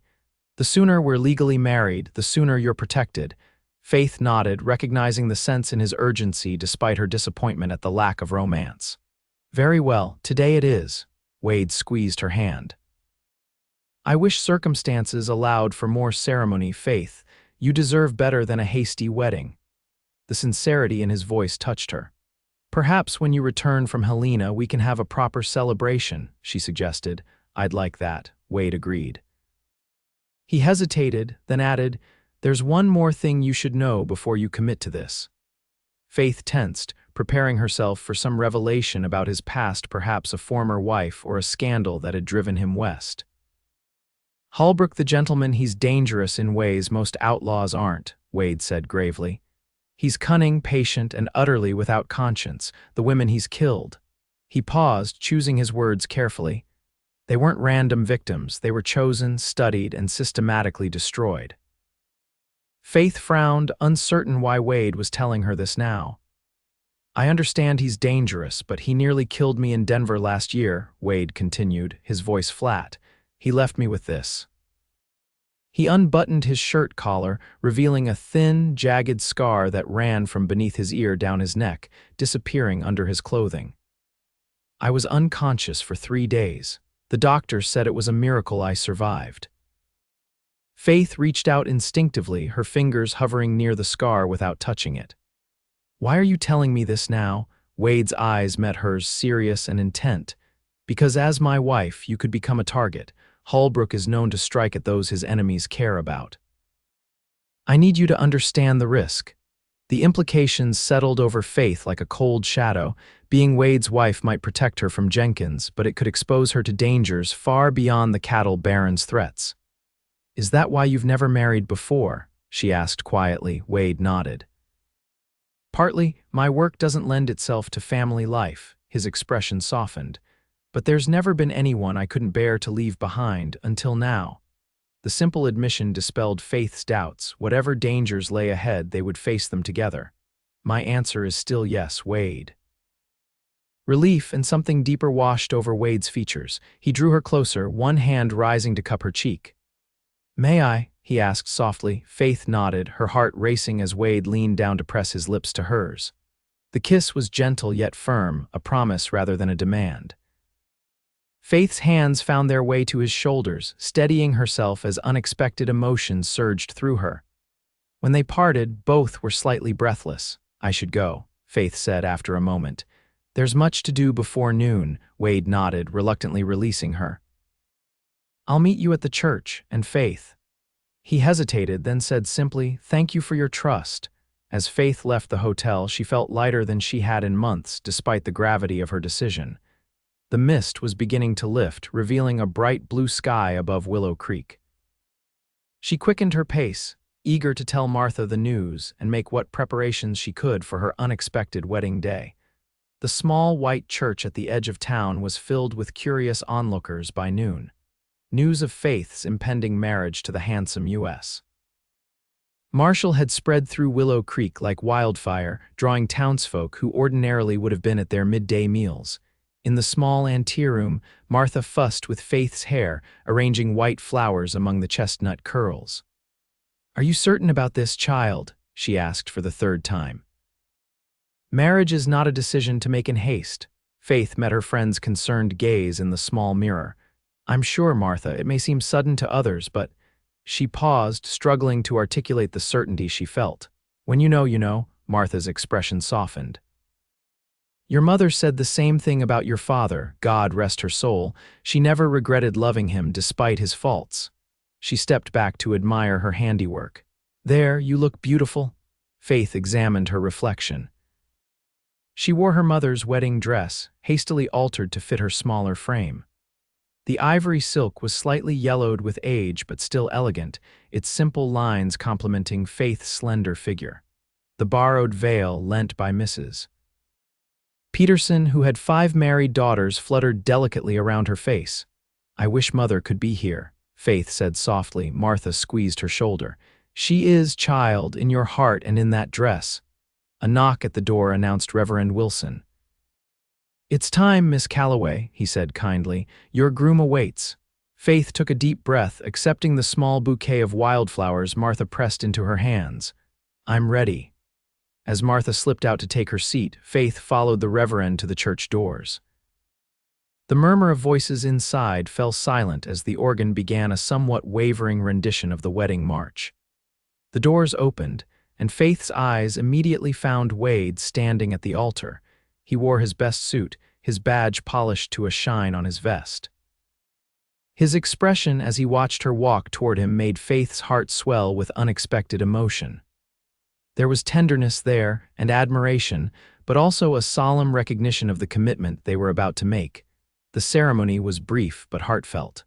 "The sooner we're legally married, the sooner you're protected." Faith nodded, recognizing the sense in his urgency despite her disappointment at the lack of romance. "Very well, today it is." Wade squeezed her hand. "I wish circumstances allowed for more ceremony, Faith. You deserve better than a hasty wedding." The sincerity in his voice touched her. "Perhaps when you return from Helena we can have a proper celebration," she suggested. "I'd like that," Wade agreed. He hesitated, then added, "There's one more thing you should know before you commit to this." Faith tensed, preparing herself for some revelation about his past, perhaps a former wife or a scandal that had driven him west. "Holbrook the gentleman, he's dangerous in ways most outlaws aren't," Wade said gravely. "He's cunning, patient, and utterly without conscience. The women he's killed." He paused, choosing his words carefully. "They weren't random victims. They were chosen, studied, and systematically destroyed." Faith frowned, uncertain why Wade was telling her this now. "I understand he's dangerous, but he nearly killed me in Denver last year," Wade continued, his voice flat. "He left me with this." He unbuttoned his shirt collar, revealing a thin, jagged scar that ran from beneath his ear down his neck, disappearing under his clothing. "I was unconscious for 3 days. The doctor said it was a miracle I survived." Faith reached out instinctively, her fingers hovering near the scar without touching it. "Why are you telling me this now?" Wade's eyes met hers, serious and intent. "Because as my wife, you could become a target. Holbrook is known to strike at those his enemies care about. I need you to understand the risk." The implications settled over Faith like a cold shadow. Being Wade's wife might protect her from Jenkins, but it could expose her to dangers far beyond the cattle baron's threats. "Is that why you've never married before?" she asked quietly. Wade nodded. "Partly, my work doesn't lend itself to family life," his expression softened. "But there's never been anyone I couldn't bear to leave behind, until now." The simple admission dispelled Faith's doubts. Whatever dangers lay ahead, they would face them together. "My answer is still yes, Wade." Relief and something deeper washed over Wade's features. He drew her closer, one hand rising to cup her cheek. "May I?" he asked softly. Faith nodded, her heart racing as Wade leaned down to press his lips to hers. The kiss was gentle yet firm, a promise rather than a demand. Faith's hands found their way to his shoulders, steadying herself as unexpected emotion surged through her. When they parted, both were slightly breathless. "I should go," Faith said after a moment. "There's much to do before noon," Wade nodded, reluctantly releasing her. "I'll meet you at the church," and Faith. He hesitated, then said simply, "Thank you for your trust." As Faith left the hotel, she felt lighter than she had in months, despite the gravity of her decision. The mist was beginning to lift, revealing a bright blue sky above Willow Creek. She quickened her pace, eager to tell Martha the news and make what preparations she could for her unexpected wedding day. The small white church at the edge of town was filled with curious onlookers by noon. News of Faith's impending marriage to the handsome U.S. Marshal had spread through Willow Creek like wildfire, drawing townsfolk who ordinarily would have been at their midday meals. In the small anteroom, Martha fussed with Faith's hair, arranging white flowers among the chestnut curls. "Are you certain about this, child?" she asked for the third time. "Marriage is not a decision to make in haste." Faith met her friend's concerned gaze in the small mirror. "I'm sure, Martha, it may seem sudden to others, but—" She paused, struggling to articulate the certainty she felt. "When you know," Martha's expression softened. "Your mother said the same thing about your father, God rest her soul. She never regretted loving him despite his faults." She stepped back to admire her handiwork. "There, you look beautiful." Faith examined her reflection. She wore her mother's wedding dress, hastily altered to fit her smaller frame. The ivory silk was slightly yellowed with age but still elegant, its simple lines complementing Faith's slender figure. The borrowed veil lent by Mrs. Peterson, who had 5 married daughters, fluttered delicately around her face. "I wish Mother could be here," Faith said softly. Martha squeezed her shoulder. "She is, child, in your heart and in that dress." A knock at the door announced Reverend Wilson. "It's time, Miss Calloway," he said kindly. "Your groom awaits." Faith took a deep breath, accepting the small bouquet of wildflowers Martha pressed into her hands. "I'm ready." As Martha slipped out to take her seat, Faith followed the Reverend to the church doors. The murmur of voices inside fell silent as the organ began a somewhat wavering rendition of the wedding march. The doors opened, and Faith's eyes immediately found Wade standing at the altar. He wore his best suit, his badge polished to a shine on his vest. His expression as he watched her walk toward him made Faith's heart swell with unexpected emotion. There was tenderness there and admiration, but also a solemn recognition of the commitment they were about to make. The ceremony was brief but heartfelt.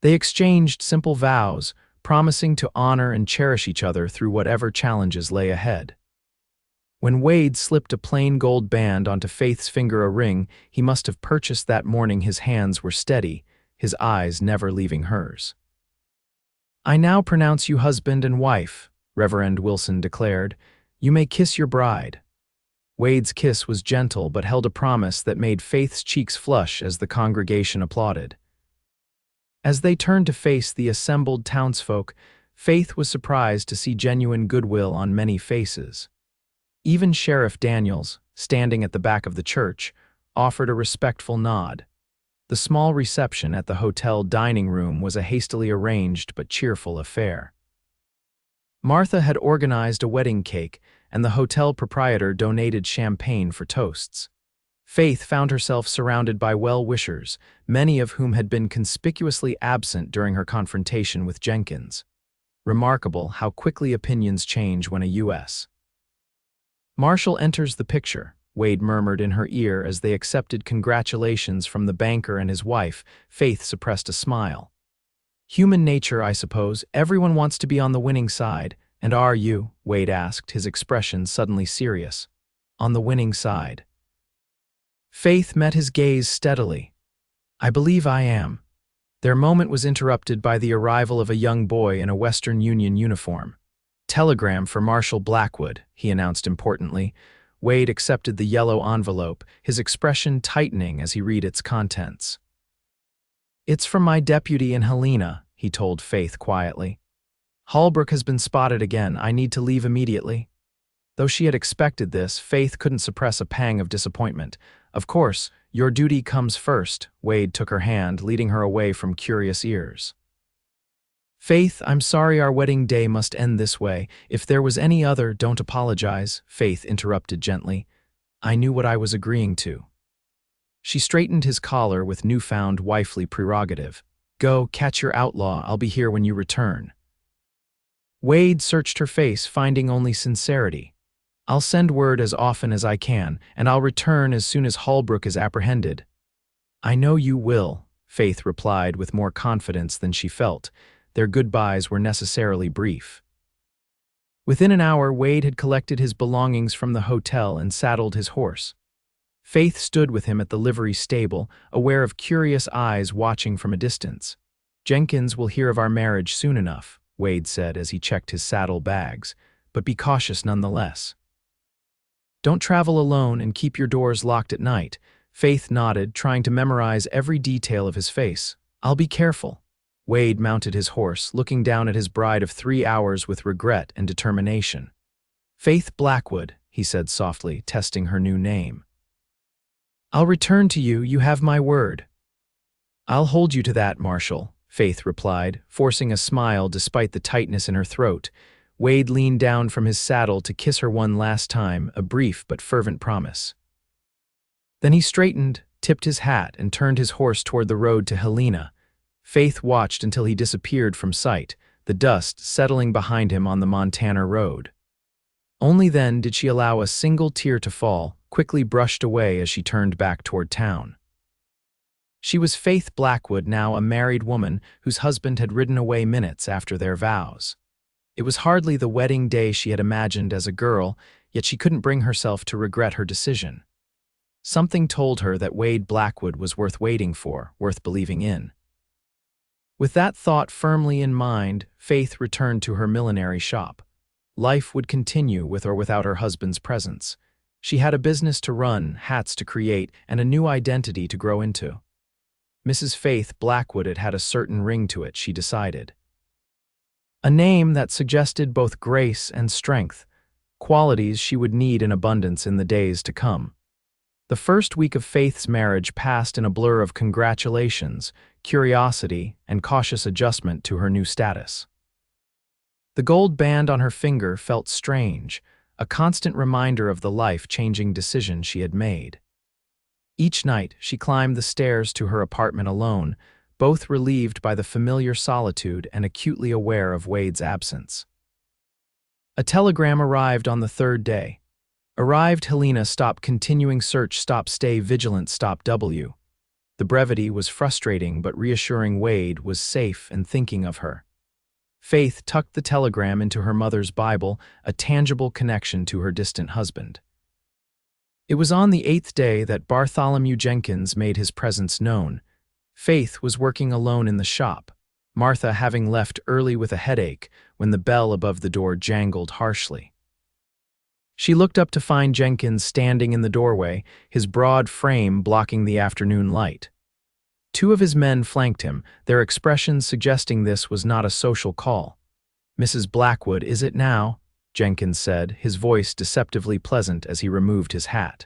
They exchanged simple vows, promising to honor and cherish each other through whatever challenges lay ahead. When Wade slipped a plain gold band onto Faith's finger, a ring he must have purchased that morning, his hands were steady, his eyes never leaving hers. "I now pronounce you husband and wife," Reverend Wilson declared. "You may kiss your bride." Wade's kiss was gentle but held a promise that made Faith's cheeks flush as the congregation applauded. As they turned to face the assembled townsfolk, Faith was surprised to see genuine goodwill on many faces. Even Sheriff Daniels, standing at the back of the church, offered a respectful nod. The small reception at the hotel dining room was a hastily arranged but cheerful affair. Martha had organized a wedding cake, and the hotel proprietor donated champagne for toasts. Faith found herself surrounded by well-wishers, many of whom had been conspicuously absent during her confrontation with Jenkins. Remarkable how quickly opinions change when a U.S. Marshal enters the picture, Wade murmured in her ear as they accepted congratulations from the banker and his wife. Faith suppressed a smile. "Human nature, I suppose. Everyone wants to be on the winning side. And are you?" Wade asked, his expression suddenly serious. "On the winning side." Faith met his gaze steadily. "I believe I am." Their moment was interrupted by the arrival of a young boy in a Western Union uniform. "Telegram for Marshal Blackwood," he announced importantly. Wade accepted the yellow envelope, his expression tightening as he read its contents. "It's from my deputy in Helena," he told Faith quietly. Holbrook has been spotted again. I need to leave immediately. Though she had expected this, Faith couldn't suppress a pang of disappointment. Of course, your duty comes first. Wade took her hand, leading her away from curious ears. Faith, I'm sorry our wedding day must end this way. If there was any other, don't apologize, Faith interrupted gently. I knew what I was agreeing to. She straightened his collar with newfound wifely prerogative. Go, catch your outlaw. I'll be here when you return. Wade searched her face, finding only sincerity. I'll send word as often as I can, and I'll return as soon as Holbrook is apprehended. I know you will, Faith replied with more confidence than she felt. Their goodbyes were necessarily brief. Within an hour, Wade had collected his belongings from the hotel and saddled his horse. Faith stood with him at the livery stable, aware of curious eyes watching from a distance. Jenkins will hear of our marriage soon enough, Wade said as he checked his saddle bags, but be cautious nonetheless. Don't travel alone and keep your doors locked at night. Faith nodded, trying to memorize every detail of his face. I'll be careful. Wade mounted his horse, looking down at his bride of 3 hours with regret and determination. Faith Blackwood, he said softly, testing her new name. I'll return to you, you have my word. I'll hold you to that, Marshal, Faith replied, forcing a smile despite the tightness in her throat. Wade leaned down from his saddle to kiss her one last time, a brief but fervent promise. Then he straightened, tipped his hat, and turned his horse toward the road to Helena. Faith watched until he disappeared from sight, the dust settling behind him on the Montana road. Only then did she allow a single tear to fall, quickly brushed away as she turned back toward town. She was Faith Blackwood, now a married woman whose husband had ridden away minutes after their vows. It was hardly the wedding day she had imagined as a girl, yet she couldn't bring herself to regret her decision. Something told her that Wade Blackwood was worth waiting for, worth believing in. With that thought firmly in mind, Faith returned to her millinery shop. Life would continue with or without her husband's presence. She had a business to run, hats to create, and a new identity to grow into. Mrs. Faith Blackwood had a certain ring to it, she decided. A name that suggested both grace and strength, qualities she would need in abundance in the days to come. The first week of Faith's marriage passed in a blur of congratulations, curiosity, and cautious adjustment to her new status. The gold band on her finger felt strange, a constant reminder of the life-changing decision she had made. Each night, she climbed the stairs to her apartment alone, both relieved by the familiar solitude and acutely aware of Wade's absence. A telegram arrived on the third day. Arrived Helena, stop continuing search, stop stay vigilant, stop W. The brevity was frustrating but reassuring. Wade was safe and thinking of her. Faith tucked the telegram into her mother's Bible, a tangible connection to her distant husband. It was on the 8th day that Bartholomew Jenkins made his presence known. Faith was working alone in the shop, Martha having left early with a headache when the bell above the door jangled harshly. She looked up to find Jenkins standing in the doorway, his broad frame blocking the afternoon light. 2 of his men flanked him, their expressions suggesting this was not a social call. Mrs. Blackwood, is it now? Jenkins said, his voice deceptively pleasant as he removed his hat.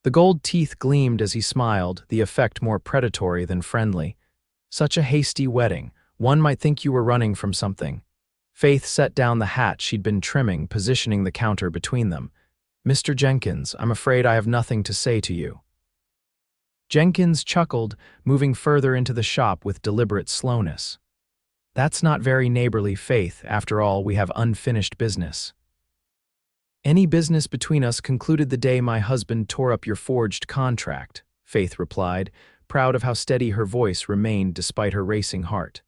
The gold teeth gleamed as he smiled, the effect more predatory than friendly. Such a hasty wedding, one might think you were running from something. Faith set down the hat she'd been trimming, positioning the counter between them. Mr. Jenkins, I'm afraid I have nothing to say to you. Jenkins chuckled, moving further into the shop with deliberate slowness. That's not very neighborly, Faith. After all, we have unfinished business. Any business between us concluded the day my husband tore up your forged contract, Faith replied, proud of how steady her voice remained despite her racing heart.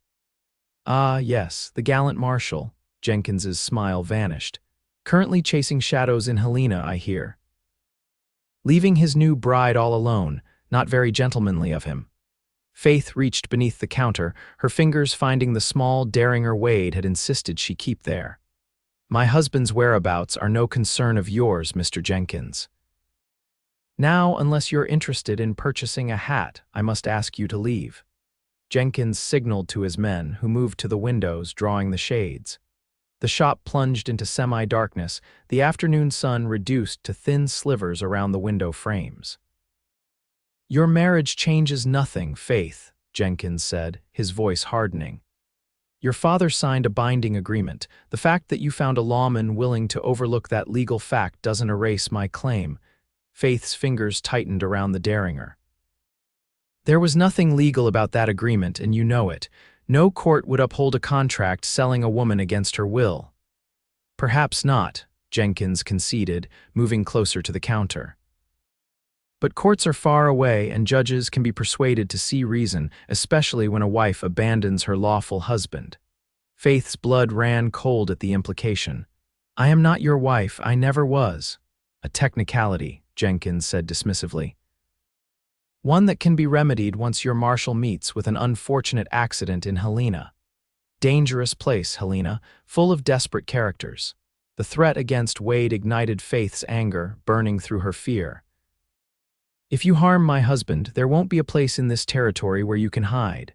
Ah, yes, the gallant Marshal. Jenkins's smile vanished. Currently chasing shadows in Helena, I hear. Leaving his new bride all alone, not very gentlemanly of him. Faith reached beneath the counter, her fingers finding the small Derringer Wade had insisted she keep there. My husband's whereabouts are no concern of yours, Mr. Jenkins. Now, unless you're interested in purchasing a hat, I must ask you to leave. Jenkins signaled to his men, who moved to the windows, drawing the shades. The shop plunged into semi-darkness, the afternoon sun reduced to thin slivers around the window frames. "Your marriage changes nothing, Faith," Jenkins said, his voice hardening. "Your father signed a binding agreement. The fact that you found a lawman willing to overlook that legal fact doesn't erase my claim." Faith's fingers tightened around the derringer. "There was nothing legal about that agreement, and you know it. No court would uphold a contract selling a woman against her will." "Perhaps not," Jenkins conceded, moving closer to the counter. "But courts are far away, and judges can be persuaded to see reason, especially when a wife abandons her lawful husband." Faith's blood ran cold at the implication. "I am not your wife, I never was." "A technicality," Jenkins said dismissively. "One that can be remedied once your marshal meets with an unfortunate accident in Helena. Dangerous place, Helena, full of desperate characters." The threat against Wade ignited Faith's anger, burning through her fear. "If you harm my husband, there won't be a place in this territory where you can hide.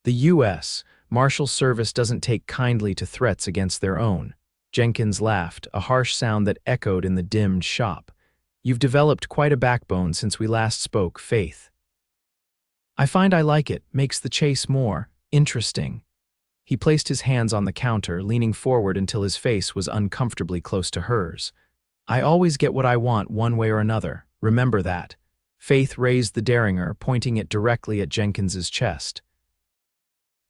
The U.S. Marshal Service doesn't take kindly to threats against their own." Jenkins laughed, a harsh sound that echoed in the dimmed shop. "You've developed quite a backbone since we last spoke, Faith." "I find I like it, makes the chase more interesting." He placed his hands on the counter, leaning forward until his face was uncomfortably close to hers. "I always get what I want one way or another, remember that." Faith raised the derringer, pointing it directly at Jenkins's chest.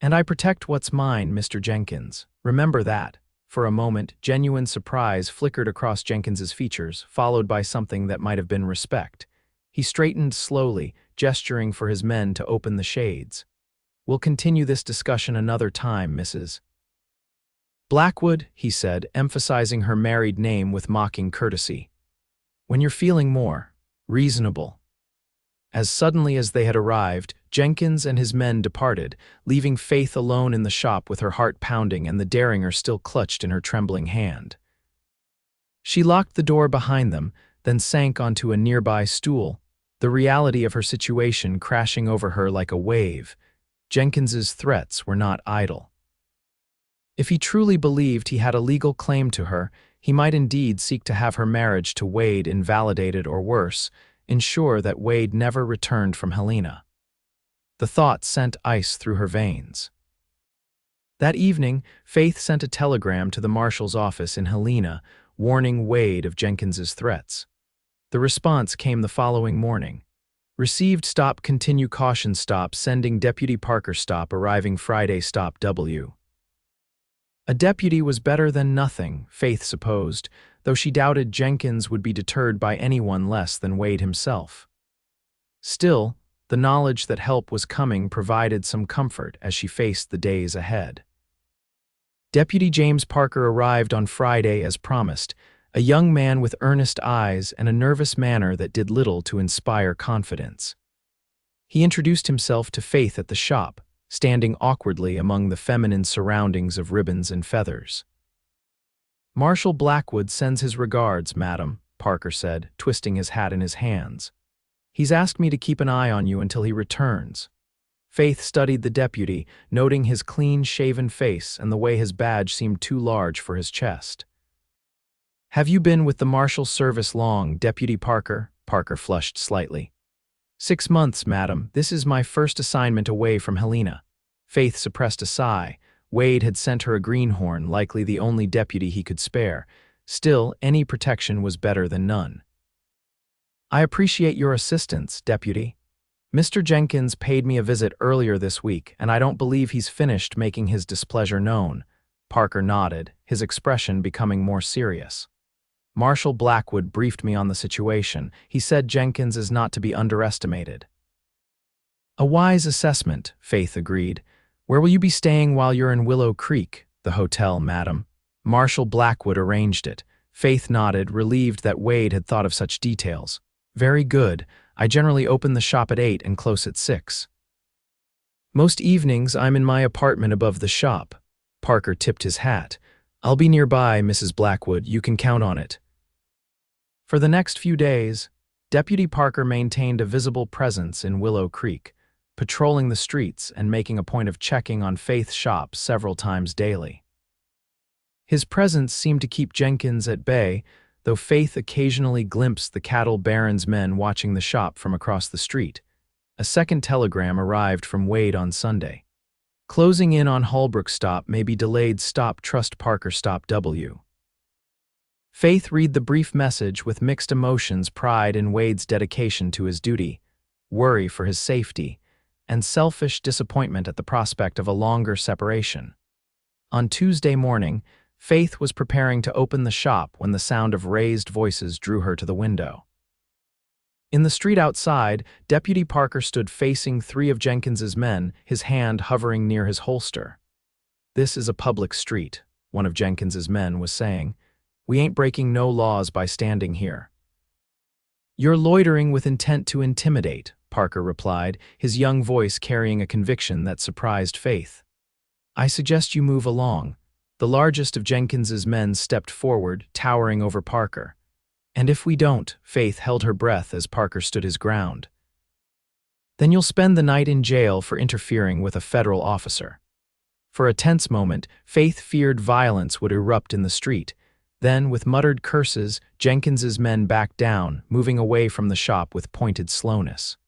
"And I protect what's mine, Mr. Jenkins. Remember that." For a moment, genuine surprise flickered across Jenkins's features, followed by something that might have been respect. He straightened slowly, gesturing for his men to open the shades. "We'll continue this discussion another time, Mrs. Blackwood," he said, emphasizing her married name with mocking courtesy. "When you're feeling more reasonable." As suddenly as they had arrived, Jenkins and his men departed, leaving Faith alone in the shop with her heart pounding and the derringer still clutched in her trembling hand. She locked the door behind them, then sank onto a nearby stool, the reality of her situation crashing over her like a wave. Jenkins's threats were not idle. If he truly believed he had a legal claim to her, he might indeed seek to have her marriage to Wade invalidated or worse, ensure that Wade never returned from Helena. The thought sent ice through her veins. That evening, Faith sent a telegram to the marshal's office in Helena, warning Wade of Jenkins's threats. The response came the following morning. "Received stop continue caution stop sending Deputy Parker stop arriving Friday stop W." A deputy was better than nothing, Faith supposed, though she doubted Jenkins would be deterred by anyone less than Wade himself. Still, the knowledge that help was coming provided some comfort as she faced the days ahead. Deputy James Parker arrived on Friday as promised, a young man with earnest eyes and a nervous manner that did little to inspire confidence. He introduced himself to Faith at the shop, standing awkwardly among the feminine surroundings of ribbons and feathers. "Marshal Blackwood sends his regards, madam," Parker said, twisting his hat in his hands. "He's asked me to keep an eye on you until he returns." Faith studied the deputy, noting his clean-shaven face and the way his badge seemed too large for his chest. "Have you been with the Marshal Service long, Deputy Parker?" Parker flushed slightly. 6 months, madam. This is my first assignment away from Helena." Faith suppressed a sigh. Wade had sent her a greenhorn, likely the only deputy he could spare. Still, any protection was better than none. "I appreciate your assistance, Deputy. Mr. Jenkins paid me a visit earlier this week, and I don't believe he's finished making his displeasure known." Parker nodded, his expression becoming more serious. "Marshal Blackwood briefed me on the situation. He said Jenkins is not to be underestimated." "A wise assessment," Faith agreed. "Where will you be staying while you're in Willow Creek?" "The hotel, madam." Marshal Blackwood arranged it. Faith nodded, relieved that Wade had thought of such details. "Very good. I generally open the shop at 8 and close at 6. Most evenings I'm in my apartment above the shop." Parker tipped his hat. "I'll be nearby, Mrs. Blackwood. You can count on it." For the next few days, Deputy Parker maintained a visible presence in Willow Creek. patrolling the streets and making a point of checking on Faith's shop several times daily. His presence seemed to keep Jenkins at bay, though Faith occasionally glimpsed the cattle baron's men watching the shop from across the street. A second telegram arrived from Wade on Sunday. Closing in on Holbrook stop may be delayed, stop, trust Parker stop W. Faith read the brief message with mixed emotions, pride in Wade's dedication to his duty, worry for his safety, and selfish disappointment at the prospect of a longer separation. On Tuesday morning, Faith was preparing to open the shop when the sound of raised voices drew her to the window. In the street outside, Deputy Parker stood facing three of Jenkins's men, his hand hovering near his holster. "This is a public street," one of Jenkins's men was saying. "We ain't breaking no laws by standing here." "You're loitering with intent to intimidate," Parker replied, his young voice carrying a conviction that surprised Faith. "I suggest you move along." The largest of Jenkins's men stepped forward, towering over Parker. "And if we don't," Faith held her breath as Parker stood his ground. "Then you'll spend the night in jail for interfering with a federal officer." For a tense moment, Faith feared violence would erupt in the street. Then, with muttered curses, Jenkins's men backed down, moving away from the shop with pointed slowness.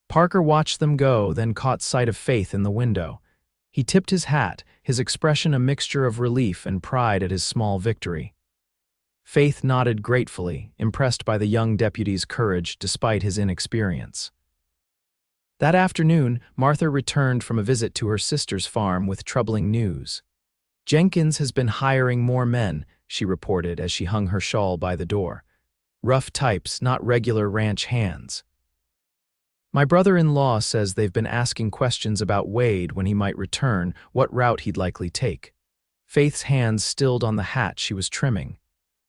Parker watched them go, then caught sight of Faith in the window. He tipped his hat, his expression a mixture of relief and pride at his small victory. Faith nodded gratefully, impressed by the young deputy's courage despite his inexperience. That afternoon, Martha returned from a visit to her sister's farm with troubling news. "Jenkins has been hiring more men," she reported as she hung her shawl by the door. "Rough types, not regular ranch hands. My brother-in-law says they've been asking questions about Wade when he might return, what route he'd likely take." Faith's hands stilled on the hat she was trimming.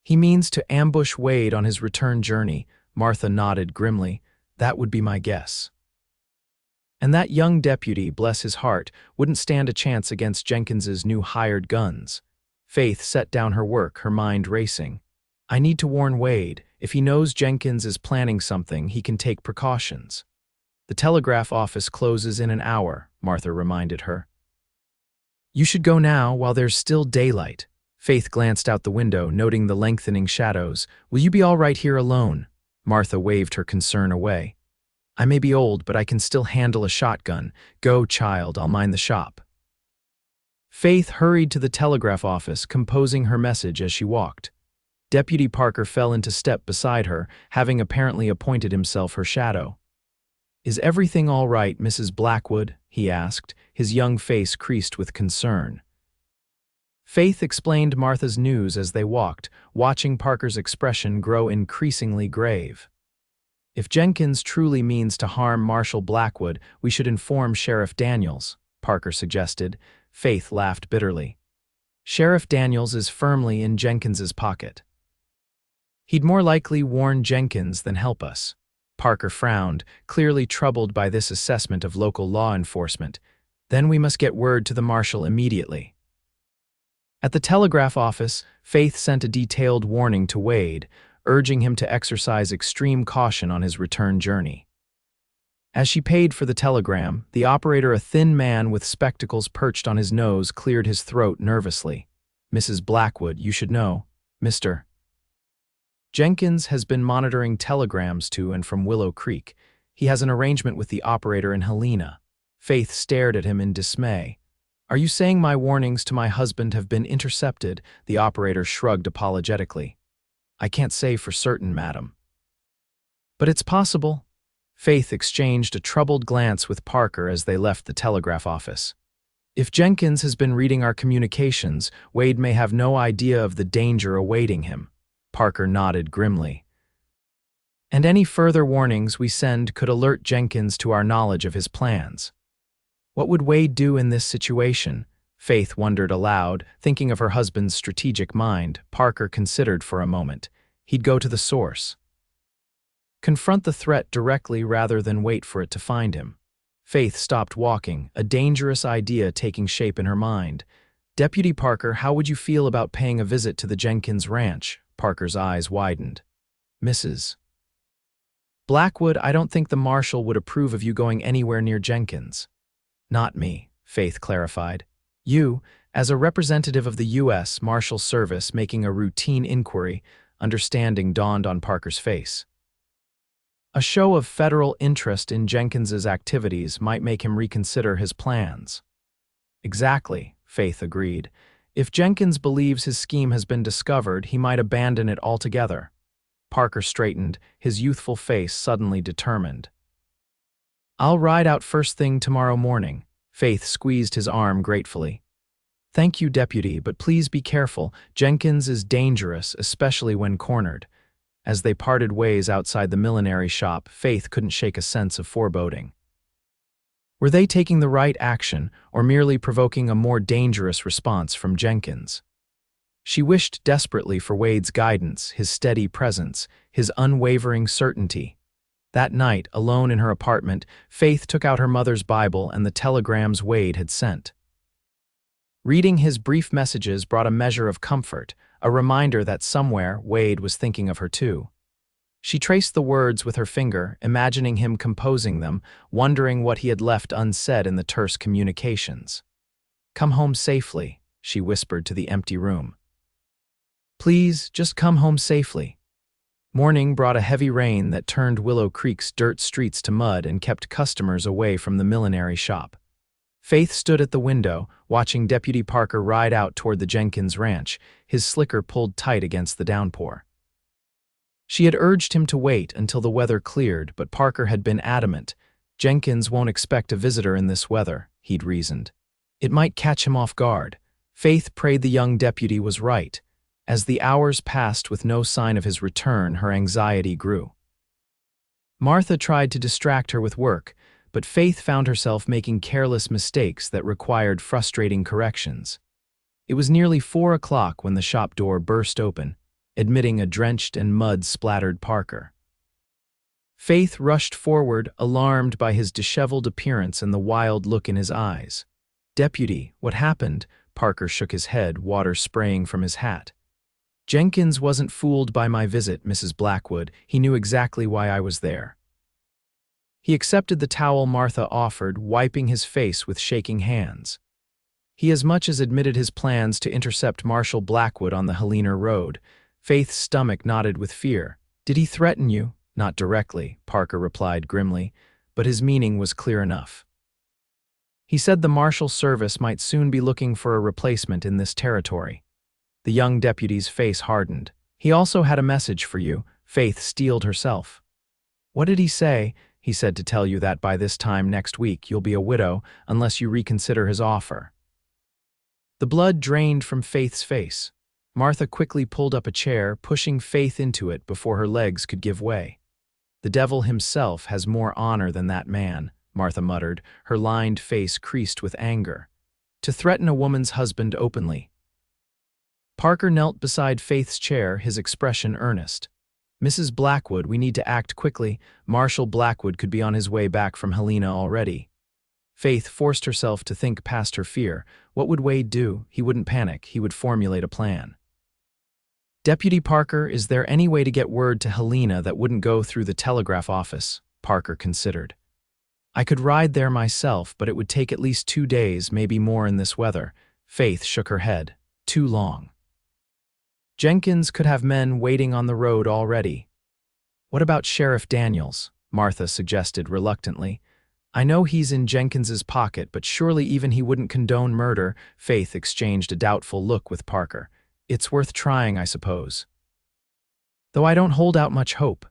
"He means to ambush Wade on his return journey," Martha nodded grimly. "That would be my guess." And that young deputy, bless his heart, wouldn't stand a chance against Jenkins's new hired guns. Faith set down her work, her mind racing. "I need to warn Wade. If he knows Jenkins is planning something, he can take precautions." "The telegraph office closes in an hour," Martha reminded her. "You should go now while there's still daylight." Faith glanced out the window, noting the lengthening shadows. "Will you be all right here alone?" Martha waved her concern away. "I may be old, but I can still handle a shotgun. Go, child, I'll mind the shop." Faith hurried to the telegraph office, composing her message as she walked. Deputy Parker fell into step beside her, having apparently appointed himself her shadow. "Is everything all right, Mrs. Blackwood?" he asked, his young face creased with concern. Faith explained Martha's news as they walked, watching Parker's expression grow increasingly grave. "If Jenkins truly means to harm Marshal Blackwood, we should inform Sheriff Daniels," Parker suggested. Faith laughed bitterly. "Sheriff Daniels is firmly in Jenkins's pocket. He'd more likely warn Jenkins than help us." Parker frowned, clearly troubled by this assessment of local law enforcement. "Then we must get word to the marshal immediately." At the telegraph office, Faith sent a detailed warning to Wade, urging him to exercise extreme caution on his return journey. As she paid for the telegram, the operator, a thin man with spectacles perched on his nose, cleared his throat nervously. "Mrs. Blackwood, you should know. Mr. Jenkins has been monitoring telegrams to and from Willow Creek. He has an arrangement with the operator in Helena." Faith stared at him in dismay. "Are you saying my warnings to my husband have been intercepted?" The operator shrugged apologetically. "I can't say for certain, madam." "But it's possible." Faith exchanged a troubled glance with Parker as they left the telegraph office. "If Jenkins has been reading our communications, Wade may have no idea of the danger awaiting him." Parker nodded grimly. "And any further warnings we send could alert Jenkins to our knowledge of his plans." What would Wade do in this situation? Faith wondered aloud, thinking of her husband's strategic mind. Parker considered for a moment. He'd go to the source. Confront the threat directly rather than wait for it to find him. Faith stopped walking, a dangerous idea taking shape in her mind. "Deputy Parker, how would you feel about paying a visit to the Jenkins ranch?" Parker's eyes widened. "Mrs. Blackwood, I don't think the marshal would approve of you going anywhere near Jenkins. Not me, Faith clarified. You, as a representative of the U.S. Marshal Service making a routine inquiry, understanding dawned on Parker's face. A show of federal interest in Jenkins's activities might make him reconsider his plans. Exactly, Faith agreed. If Jenkins believes his scheme has been discovered, he might abandon it altogether. Parker straightened, his youthful face suddenly determined. I'll ride out first thing tomorrow morning. Faith squeezed his arm gratefully. Thank you, Deputy, but please be careful. Jenkins is dangerous, especially when cornered. As they parted ways outside the millinery shop, Faith couldn't shake a sense of foreboding. Were they taking the right action, or merely provoking a more dangerous response from Jenkins? She wished desperately for Wade's guidance, his steady presence, his unwavering certainty. That night, alone in her apartment, Faith took out her mother's Bible and the telegrams Wade had sent. Reading his brief messages brought a measure of comfort, a reminder that somewhere Wade was thinking of her too. She traced the words with her finger, imagining him composing them, wondering what he had left unsaid in the terse communications. Come home safely, she whispered to the empty room. Please, just come home safely. Morning brought a heavy rain that turned Willow Creek's dirt streets to mud and kept customers away from the millinery shop. Faith stood at the window, watching Deputy Parker ride out toward the Jenkins ranch, his slicker pulled tight against the downpour. She had urged him to wait until the weather cleared, but Parker had been adamant. Jenkins won't expect a visitor in this weather, he'd reasoned. It might catch him off guard. Faith prayed the young deputy was right. As the hours passed with no sign of his return, her anxiety grew. Martha tried to distract her with work, but Faith found herself making careless mistakes that required frustrating corrections. It was nearly 4 o'clock when the shop door burst open, admitting a drenched and mud-splattered Parker. Faith rushed forward, alarmed by his disheveled appearance and the wild look in his eyes. Deputy, what happened? Parker shook his head, water spraying from his hat. Jenkins wasn't fooled by my visit, Mrs. Blackwood. He knew exactly why I was there. He accepted the towel Martha offered, wiping his face with shaking hands. He as much as admitted his plans to intercept Marshal Blackwood on the Helena Road. Faith's stomach knotted with fear. Did he threaten you? Not directly, Parker replied grimly, but his meaning was clear enough. He said the Marshal Service might soon be looking for a replacement in this territory. The young deputy's face hardened. He also had a message for you. Faith steeled herself. What did he say? He said to tell you that by this time next week you'll be a widow unless you reconsider his offer. The blood drained from Faith's face. Martha quickly pulled up a chair, pushing Faith into it before her legs could give way. The devil himself has more honor than that man, Martha muttered, her lined face creased with anger. To threaten a woman's husband openly. Parker knelt beside Faith's chair, his expression earnest. Mrs. Blackwood, we need to act quickly. Marshal Blackwood could be on his way back from Helena already. Faith forced herself to think past her fear. What would Wade do? He wouldn't panic. He would formulate a plan. Deputy Parker, is there any way to get word to Helena that wouldn't go through the telegraph office? Parker considered. I could ride there myself, but it would take at least 2 days, maybe more in this weather. Faith shook her head. Too long. Jenkins could have men waiting on the road already. What about Sheriff Daniels? Martha suggested reluctantly. I know he's in Jenkins's pocket, but surely even he wouldn't condone murder. Faith exchanged a doubtful look with Parker. It's worth trying, I suppose. Though I don't hold out much hope.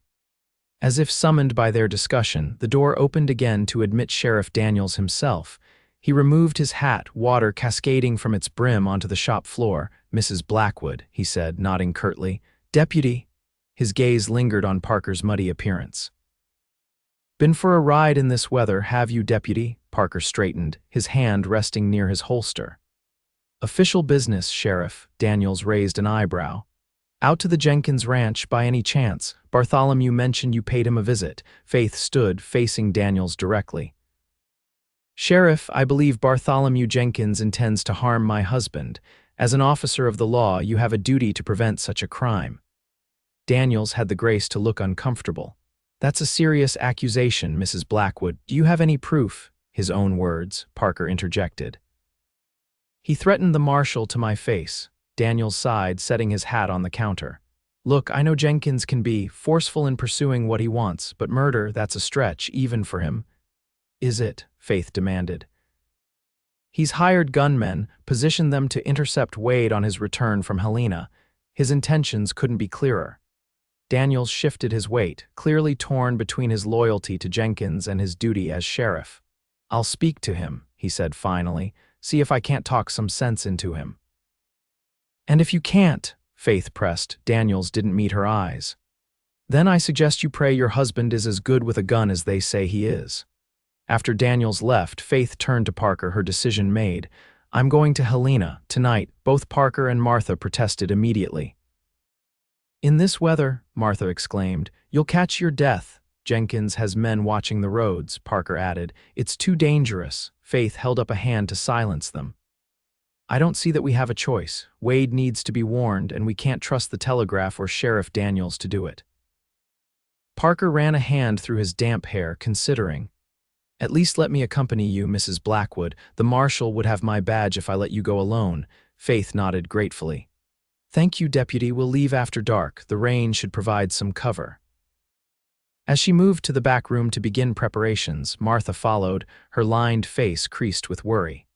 As if summoned by their discussion, the door opened again to admit Sheriff Daniels himself. He removed his hat, water cascading from its brim onto the shop floor. Mrs. Blackwood, he said, nodding curtly. Deputy. His gaze lingered on Parker's muddy appearance. Been for a ride in this weather, have you, Deputy? Parker straightened, his hand resting near his holster. Official business, Sheriff. Daniels raised an eyebrow. Out to the Jenkins ranch, by any chance? Bartholomew mentioned you paid him a visit. Faith stood, facing Daniels directly. Sheriff, I believe Bartholomew Jenkins intends to harm my husband. As an officer of the law, you have a duty to prevent such a crime. Daniels had the grace to look uncomfortable. That's a serious accusation, Mrs. Blackwood. Do you have any proof? His own words, Parker interjected. He threatened the marshal to my face. Daniel sighed, setting his hat on the counter. Look, I know Jenkins can be forceful in pursuing what he wants, but murder, that's a stretch, even for him. Is it? Faith demanded. He's hired gunmen, positioned them to intercept Wade on his return from Helena. His intentions couldn't be clearer. Daniel shifted his weight, clearly torn between his loyalty to Jenkins and his duty as sheriff. I'll speak to him, he said finally, see if I can't talk some sense into him. And if you can't, Faith pressed. Daniels didn't meet her eyes. Then I suggest you pray your husband is as good with a gun as they say he is. After Daniels left, Faith turned to Parker, her decision made. I'm going to Helena, tonight. Both Parker and Martha protested immediately. In this weather, Martha exclaimed, you'll catch your death. Jenkins has men watching the roads, Parker added. It's too dangerous. Faith held up a hand to silence them. I don't see that we have a choice. Wade needs to be warned, and we can't trust the Telegraph or Sheriff Daniels to do it. Parker ran a hand through his damp hair, considering. At least let me accompany you, Mrs. Blackwood. The marshal would have my badge if I let you go alone. Faith nodded gratefully. Thank you, Deputy. We'll leave after dark. The rain should provide some cover. As she moved to the back room to begin preparations, Martha followed, her lined face creased with worry.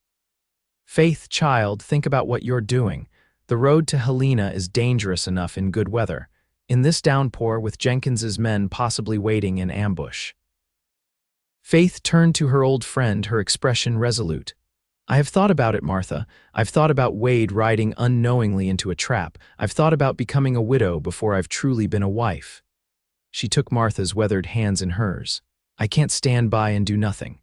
Faith, child, think about what you're doing. The road to Helena is dangerous enough in good weather. In this downpour, with Jenkins's men possibly waiting in ambush. Faith turned to her old friend, her expression resolute. I have thought about it, Martha. I've thought about Wade riding unknowingly into a trap. I've thought about becoming a widow before I've truly been a wife. She took Martha's weathered hands in hers. I can't stand by and do nothing.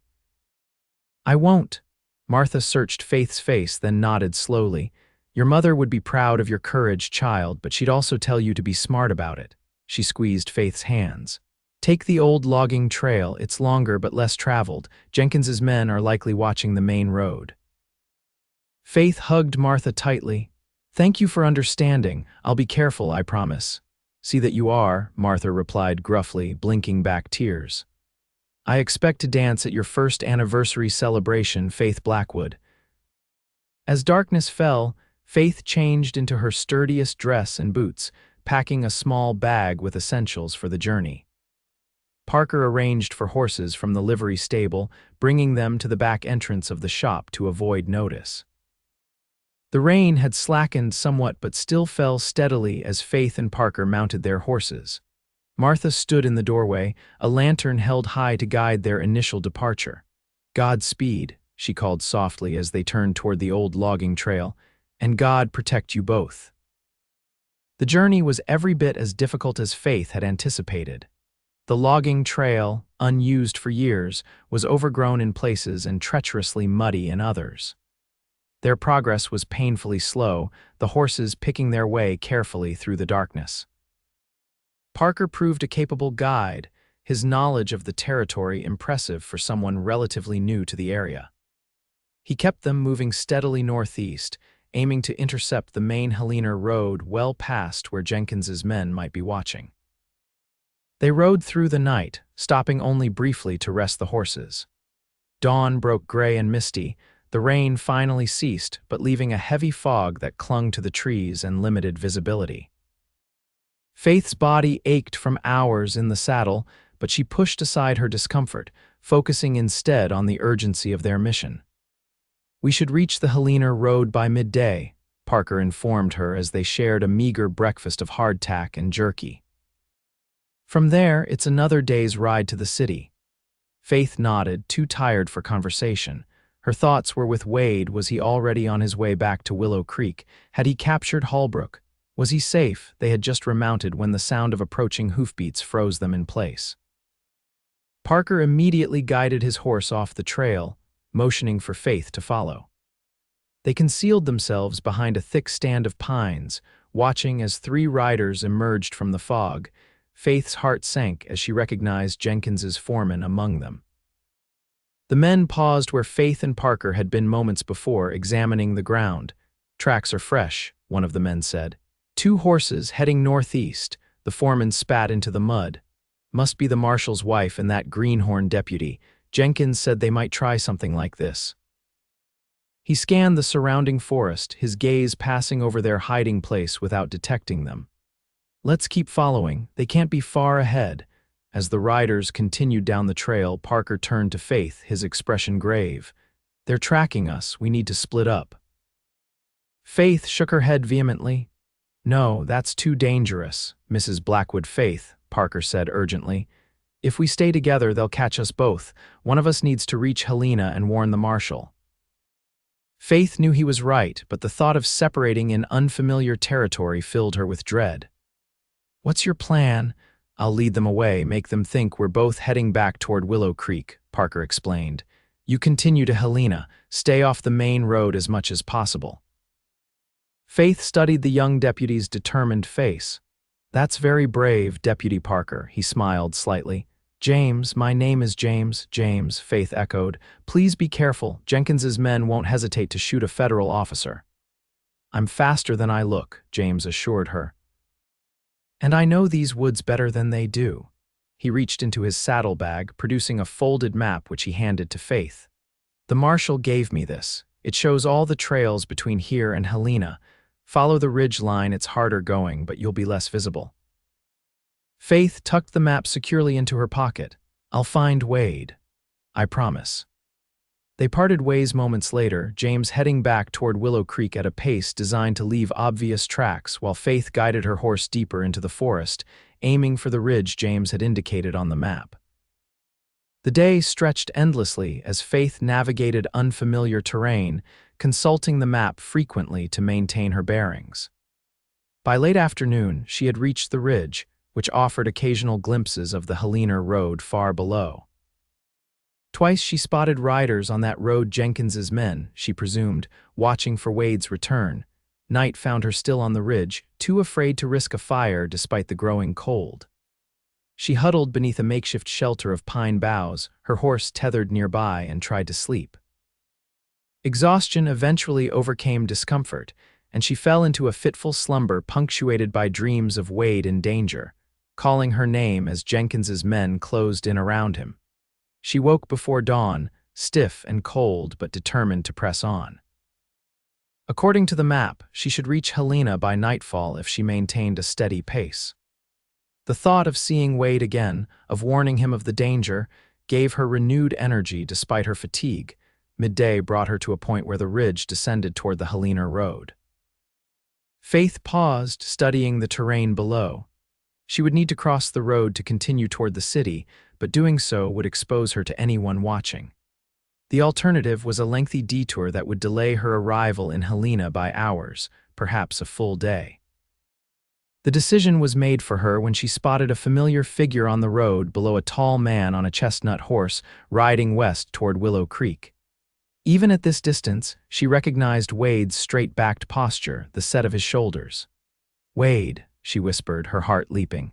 I won't. Martha searched Faith's face, then nodded slowly. Your mother would be proud of your courage, child, but she'd also tell you to be smart about it. She squeezed Faith's hands. Take the old logging trail. It's longer but less traveled. Jenkins's men are likely watching the main road. Faith hugged Martha tightly. Thank you for understanding. I'll be careful, I promise. See that you are, Martha replied gruffly, blinking back tears. I expect to dance at your first anniversary celebration, Faith Blackwood. As darkness fell, Faith changed into her sturdiest dress and boots, packing a small bag with essentials for the journey. Parker arranged for horses from the livery stable, bringing them to the back entrance of the shop to avoid notice. The rain had slackened somewhat but still fell steadily as Faith and Parker mounted their horses. Martha stood in the doorway, a lantern held high to guide their initial departure. Godspeed, she called softly as they turned toward the old logging trail, and God protect you both. The journey was every bit as difficult as Faith had anticipated. The logging trail, unused for years, was overgrown in places and treacherously muddy in others. Their progress was painfully slow, the horses picking their way carefully through the darkness. Parker proved a capable guide, his knowledge of the territory impressive for someone relatively new to the area. He kept them moving steadily northeast, aiming to intercept the main Helena road well past where Jenkins's men might be watching. They rode through the night, stopping only briefly to rest the horses. Dawn broke gray and misty. The rain finally ceased, but leaving a heavy fog that clung to the trees and limited visibility. Faith's body ached from hours in the saddle, but she pushed aside her discomfort, focusing instead on the urgency of their mission. We should reach the Helena road by midday, Parker informed her as they shared a meager breakfast of hardtack and jerky. From there, it's another day's ride to the city. Faith nodded, too tired for conversation. Her thoughts were with Wade. Was he already on his way back to Willow Creek? Had he captured Holbrook? Was he safe? They had just remounted when the sound of approaching hoofbeats froze them in place. Parker immediately guided his horse off the trail, motioning for Faith to follow. They concealed themselves behind a thick stand of pines, watching as three riders emerged from the fog. Faith's heart sank as she recognized Jenkins's foreman among them. The men paused where Faith and Parker had been moments before, examining the ground. Tracks are fresh, one of the men said. 2 horses heading northeast, the foreman spat into the mud. Must be the marshal's wife and that greenhorn deputy. Jenkins said they might try something like this. He scanned the surrounding forest, his gaze passing over their hiding place without detecting them. Let's keep following, they can't be far ahead. As the riders continued down the trail, Parker turned to Faith, his expression grave. They're tracking us, we need to split up. Faith shook her head vehemently. No, that's too dangerous, Mrs. Blackwood. Faith, Parker said urgently. If we stay together, they'll catch us both. One of us needs to reach Helena and warn the marshal. Faith knew he was right, but the thought of separating in unfamiliar territory filled her with dread. What's your plan? I'll lead them away, make them think we're both heading back toward Willow Creek, Parker explained. You continue to Helena, stay off the main road as much as possible. Faith studied the young deputy's determined face. That's very brave, Deputy Parker, he smiled slightly. James, my name is James. James, Faith echoed. Please be careful, Jenkins's men won't hesitate to shoot a federal officer. I'm faster than I look, James assured her. And I know these woods better than they do. He reached into his saddlebag, producing a folded map which he handed to Faith. The marshal gave me this. It shows all the trails between here and Helena. Follow the ridge line, it's harder going, but you'll be less visible. Faith tucked the map securely into her pocket. I'll find Wade. I promise. They parted ways moments later, James heading back toward Willow Creek at a pace designed to leave obvious tracks, while Faith guided her horse deeper into the forest, aiming for the ridge James had indicated on the map. The day stretched endlessly as Faith navigated unfamiliar terrain, consulting the map frequently to maintain her bearings. By late afternoon, she had reached the ridge, which offered occasional glimpses of the Helena road far below. Twice she spotted riders on that road, Jenkins's men, she presumed, watching for Wade's return. Night found her still on the ridge, too afraid to risk a fire despite the growing cold. She huddled beneath a makeshift shelter of pine boughs, her horse tethered nearby, and tried to sleep. Exhaustion eventually overcame discomfort, and she fell into a fitful slumber punctuated by dreams of Wade in danger, calling her name as Jenkins's men closed in around him. She woke before dawn, stiff and cold but determined to press on. According to the map, she should reach Helena by nightfall if she maintained a steady pace. The thought of seeing Wade again, of warning him of the danger, gave her renewed energy despite her fatigue. Midday brought her to a point where the ridge descended toward the Helena road. Faith paused, studying the terrain below. She would need to cross the road to continue toward the city, but doing so would expose her to anyone watching. The alternative was a lengthy detour that would delay her arrival in Helena by hours, perhaps a full day. The decision was made for her when she spotted a familiar figure on the road below a tall man on a chestnut horse riding west toward Willow Creek. Even at this distance, she recognized Wade's straight-backed posture, the set of his shoulders. Wade, she whispered, her heart leaping.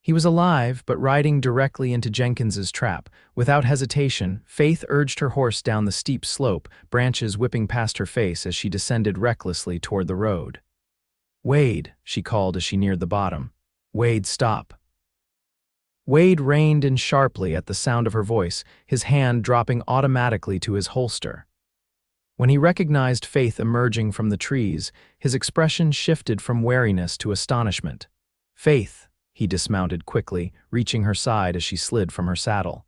He was alive, but riding directly into Jenkins's trap. Without hesitation, Faith urged her horse down the steep slope, branches whipping past her face as she descended recklessly toward the road. Wade, she called as she neared the bottom. Wade, stop. Wade reined in sharply at the sound of her voice, his hand dropping automatically to his holster. When he recognized Faith emerging from the trees, his expression shifted from wariness to astonishment. Faith, he dismounted quickly, reaching her side as she slid from her saddle.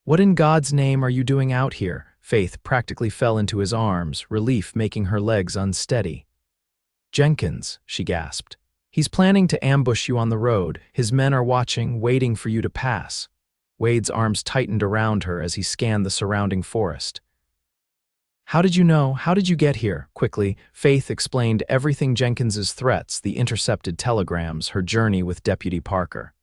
What in God's name are you doing out here? Faith practically fell into his arms, relief making her legs unsteady. Jenkins, she gasped. He's planning to ambush you on the road. His men are watching, waiting for you to pass. Wade's arms tightened around her as he scanned the surrounding forest. How did you know? How did you get here? Quickly, Faith explained everything: Jenkins's threats, the intercepted telegrams, her journey with Deputy Parker.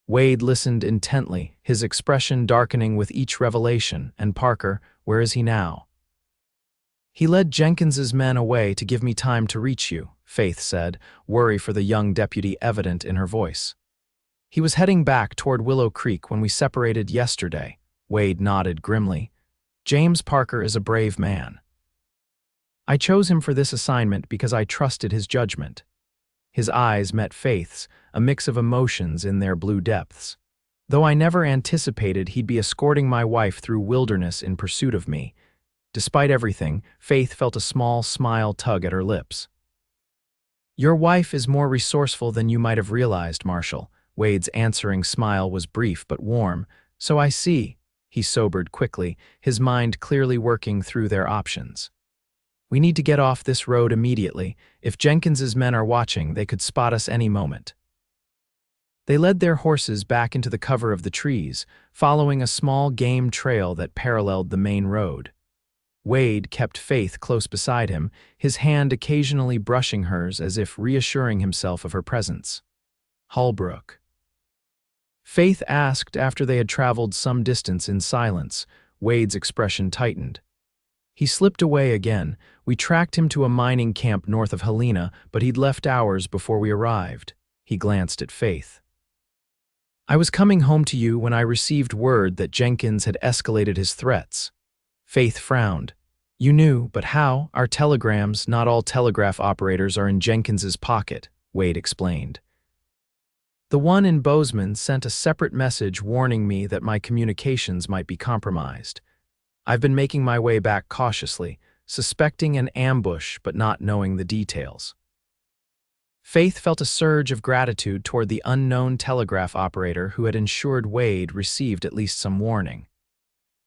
Wade listened intently, his expression darkening with each revelation. And Parker, where is he now? He led Jenkins's men away to give me time to reach you, Faith said, worry for the young deputy evident in her voice. He was heading back toward Willow Creek when we separated yesterday. Wade nodded grimly. James Parker is a brave man. I chose him for this assignment because I trusted his judgment. His eyes met Faith's, a mix of emotions in their blue depths. Though I never anticipated he'd be escorting my wife through wilderness in pursuit of me. Despite everything, Faith felt a small smile tug at her lips. "Your wife is more resourceful than you might have realized, Marshal." Wade's answering smile was brief but warm. "So I see." He sobered quickly, his mind clearly working through their options. "We need to get off this road immediately. If Jenkins's men are watching, they could spot us any moment." They led their horses back into the cover of the trees, following a small game trail that paralleled the main road. Wade kept Faith close beside him, his hand occasionally brushing hers as if reassuring himself of her presence. "Holbrook?" Faith asked after they had traveled some distance in silence. Wade's expression tightened. "He slipped away again. We tracked him to a mining camp north of Helena, but he'd left hours before we arrived." He glanced at Faith. "I was coming home to you when I received word that Jenkins had escalated his threats." Faith frowned. "You knew, but how? Our telegrams, not all telegraph operators are in Jenkins's pocket," Wade explained. "The one in Bozeman sent a separate message warning me that my communications might be compromised. I've been making my way back cautiously, suspecting an ambush but not knowing the details." Faith felt a surge of gratitude toward the unknown telegraph operator who had ensured Wade received at least some warning.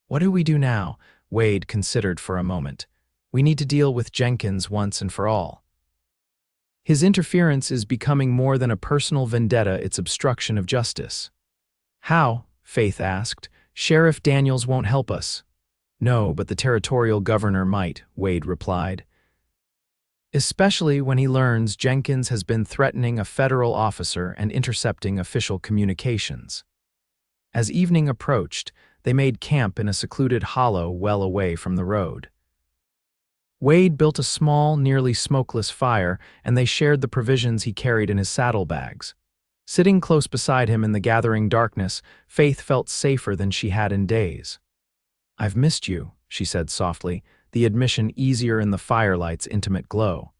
"What do we do now?" Wade considered for a moment. "We need to deal with Jenkins once and for all. His interference is becoming more than a personal vendetta, it's obstruction of justice." "How?" Faith asked. "Sheriff Daniels won't help us." "No, but the territorial governor might," Wade replied. "Especially when he learns Jenkins has been threatening a federal officer and intercepting official communications." As evening approached, they made camp in a secluded hollow well away from the road. Wade built a small, nearly smokeless fire, and they shared the provisions he carried in his saddlebags. Sitting close beside him in the gathering darkness, Faith felt safer than she had in days. "I've missed you," she said softly, the admission easier in the firelight's intimate glow.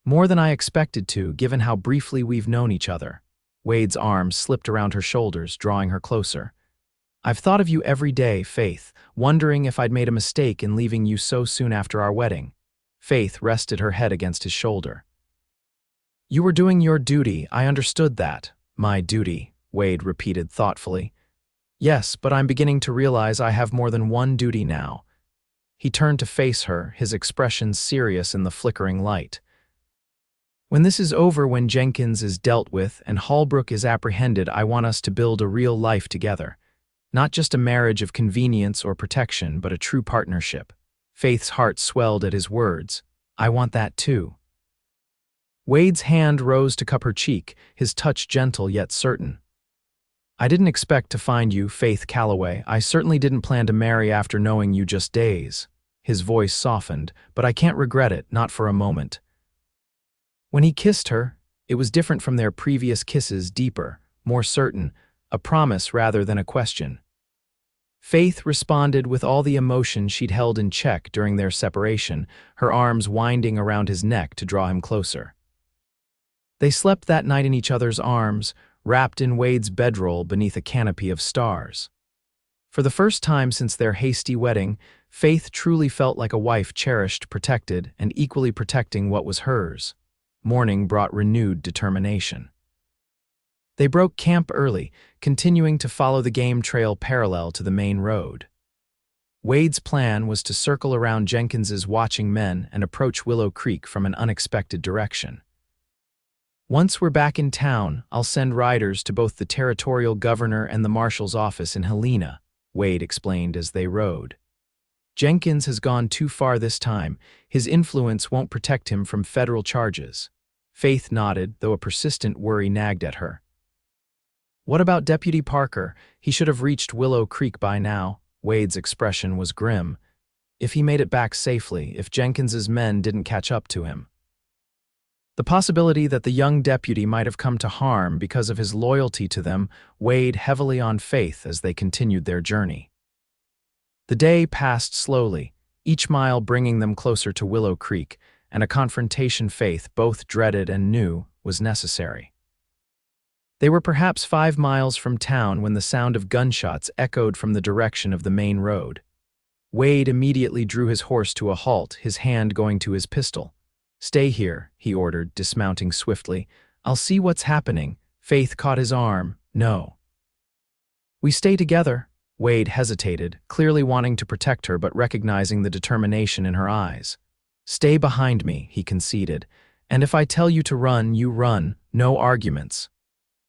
"More than I expected to, given how briefly we've known each other." Wade's arms slipped around her shoulders, drawing her closer. "I've thought of you every day, Faith, wondering if I'd made a mistake in leaving you so soon after our wedding." Faith rested her head against his shoulder. "You were doing your duty, I understood that." "My duty," Wade repeated thoughtfully. "Yes, but I'm beginning to realize I have more than one duty now." He turned to face her, his expression serious in the flickering light. "When this is over, when Jenkins is dealt with and Holbrook is apprehended, I want us to build a real life together. Not just a marriage of convenience or protection, but a true partnership." Faith's heart swelled at his words. "I want that too." Wade's hand rose to cup her cheek, his touch gentle yet certain. "I didn't expect to find you, Faith Calloway. I certainly didn't plan to marry after knowing you just days." His voice softened, "But I can't regret it, not for a moment." When he kissed her, it was different from their previous kisses, deeper, more certain, a promise rather than a question. Faith responded with all the emotion she'd held in check during their separation, her arms winding around his neck to draw him closer. They slept that night in each other's arms, wrapped in Wade's bedroll beneath a canopy of stars. For the first time since their hasty wedding, Faith truly felt like a wife cherished, protected, and equally protecting what was hers. Morning brought renewed determination. They broke camp early, continuing to follow the game trail parallel to the main road. Wade's plan was to circle around Jenkins's watching men and approach Willow Creek from an unexpected direction. "Once we're back in town, I'll send riders to both the territorial governor and the marshal's office in Helena," Wade explained as they rode. "Jenkins has gone too far this time. His influence won't protect him from federal charges." Faith nodded, though a persistent worry nagged at her. "What about Deputy Parker? He should have reached Willow Creek by now." Wade's expression was grim. "If he made it back safely, if Jenkins's men didn't catch up to him." The possibility that the young deputy might have come to harm because of his loyalty to them weighed heavily on Faith as they continued their journey. The day passed slowly, each mile bringing them closer to Willow Creek, and a confrontation Faith both dreaded and knew was necessary. They were perhaps 5 miles from town when the sound of gunshots echoed from the direction of the main road. Wade immediately drew his horse to a halt, his hand going to his pistol. "Stay here," he ordered, dismounting swiftly. "I'll see what's happening." Faith caught his arm. "No." "We stay together." Wade hesitated, clearly wanting to protect her but recognizing the determination in her eyes. "Stay behind me," he conceded. "And if I tell you to run, you run. No arguments."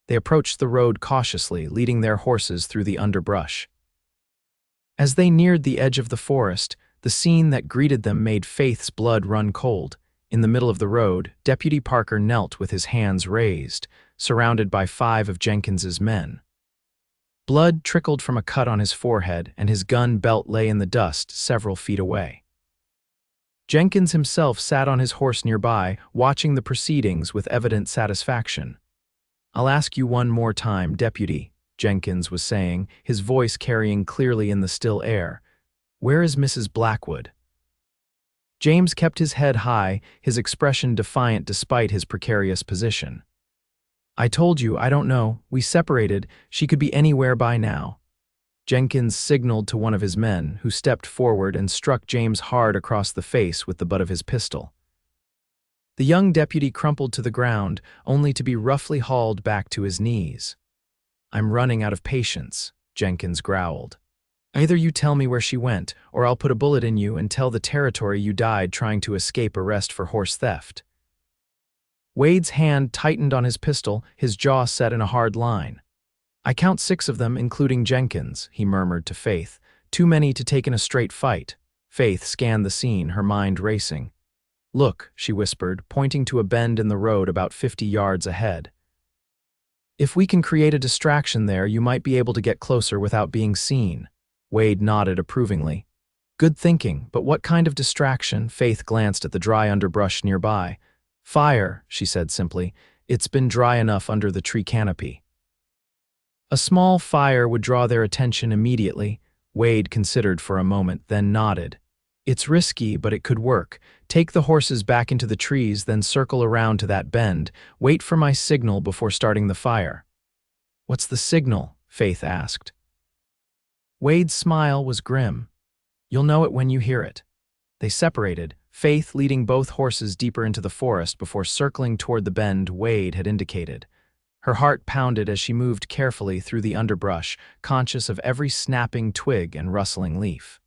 They approached the road cautiously, leading their horses through the underbrush. As they neared the edge of the forest, the scene that greeted them made Faith's blood run cold. In the middle of the road, Deputy Parker knelt with his hands raised, surrounded by 5 of Jenkins's men. Blood trickled from a cut on his forehead, and his gun belt lay in the dust several feet away. Jenkins himself sat on his horse nearby, watching the proceedings with evident satisfaction. "I'll ask you one more time, Deputy," Jenkins was saying, his voice carrying clearly in the still air. "Where is Mrs. Blackwood?" James kept his head high, his expression defiant despite his precarious position. "I told you, I don't know. We separated. She could be anywhere by now." Jenkins signaled to one of his men, who stepped forward and struck James hard across the face with the butt of his pistol. The young deputy crumpled to the ground, only to be roughly hauled back to his knees. "I'm running out of patience," Jenkins growled. "Either you tell me where she went, or I'll put a bullet in you and tell the territory you died trying to escape arrest for horse theft." Wade's hand tightened on his pistol, his jaw set in a hard line. "I count 6 of them, including Jenkins," he murmured to Faith. "Too many to take in a straight fight." Faith scanned the scene, her mind racing. "Look," she whispered, pointing to a bend in the road about 50 yards ahead. "If we can create a distraction there, you might be able to get closer without being seen." Wade nodded approvingly. "Good thinking, but what kind of distraction?" Faith glanced at the dry underbrush nearby. "Fire," she said simply. "It's been dry enough under the tree canopy." A small fire would draw their attention immediately. Wade considered for a moment, then nodded. "It's risky, but it could work. Take the horses back into the trees, then circle around to that bend. Wait for my signal before starting the fire." "What's the signal?" Faith asked. Wade's smile was grim. "You'll know it when you hear it." They separated, Faith leading both horses deeper into the forest before circling toward the bend Wade had indicated. Her heart pounded as she moved carefully through the underbrush, conscious of every snapping twig and rustling leaf.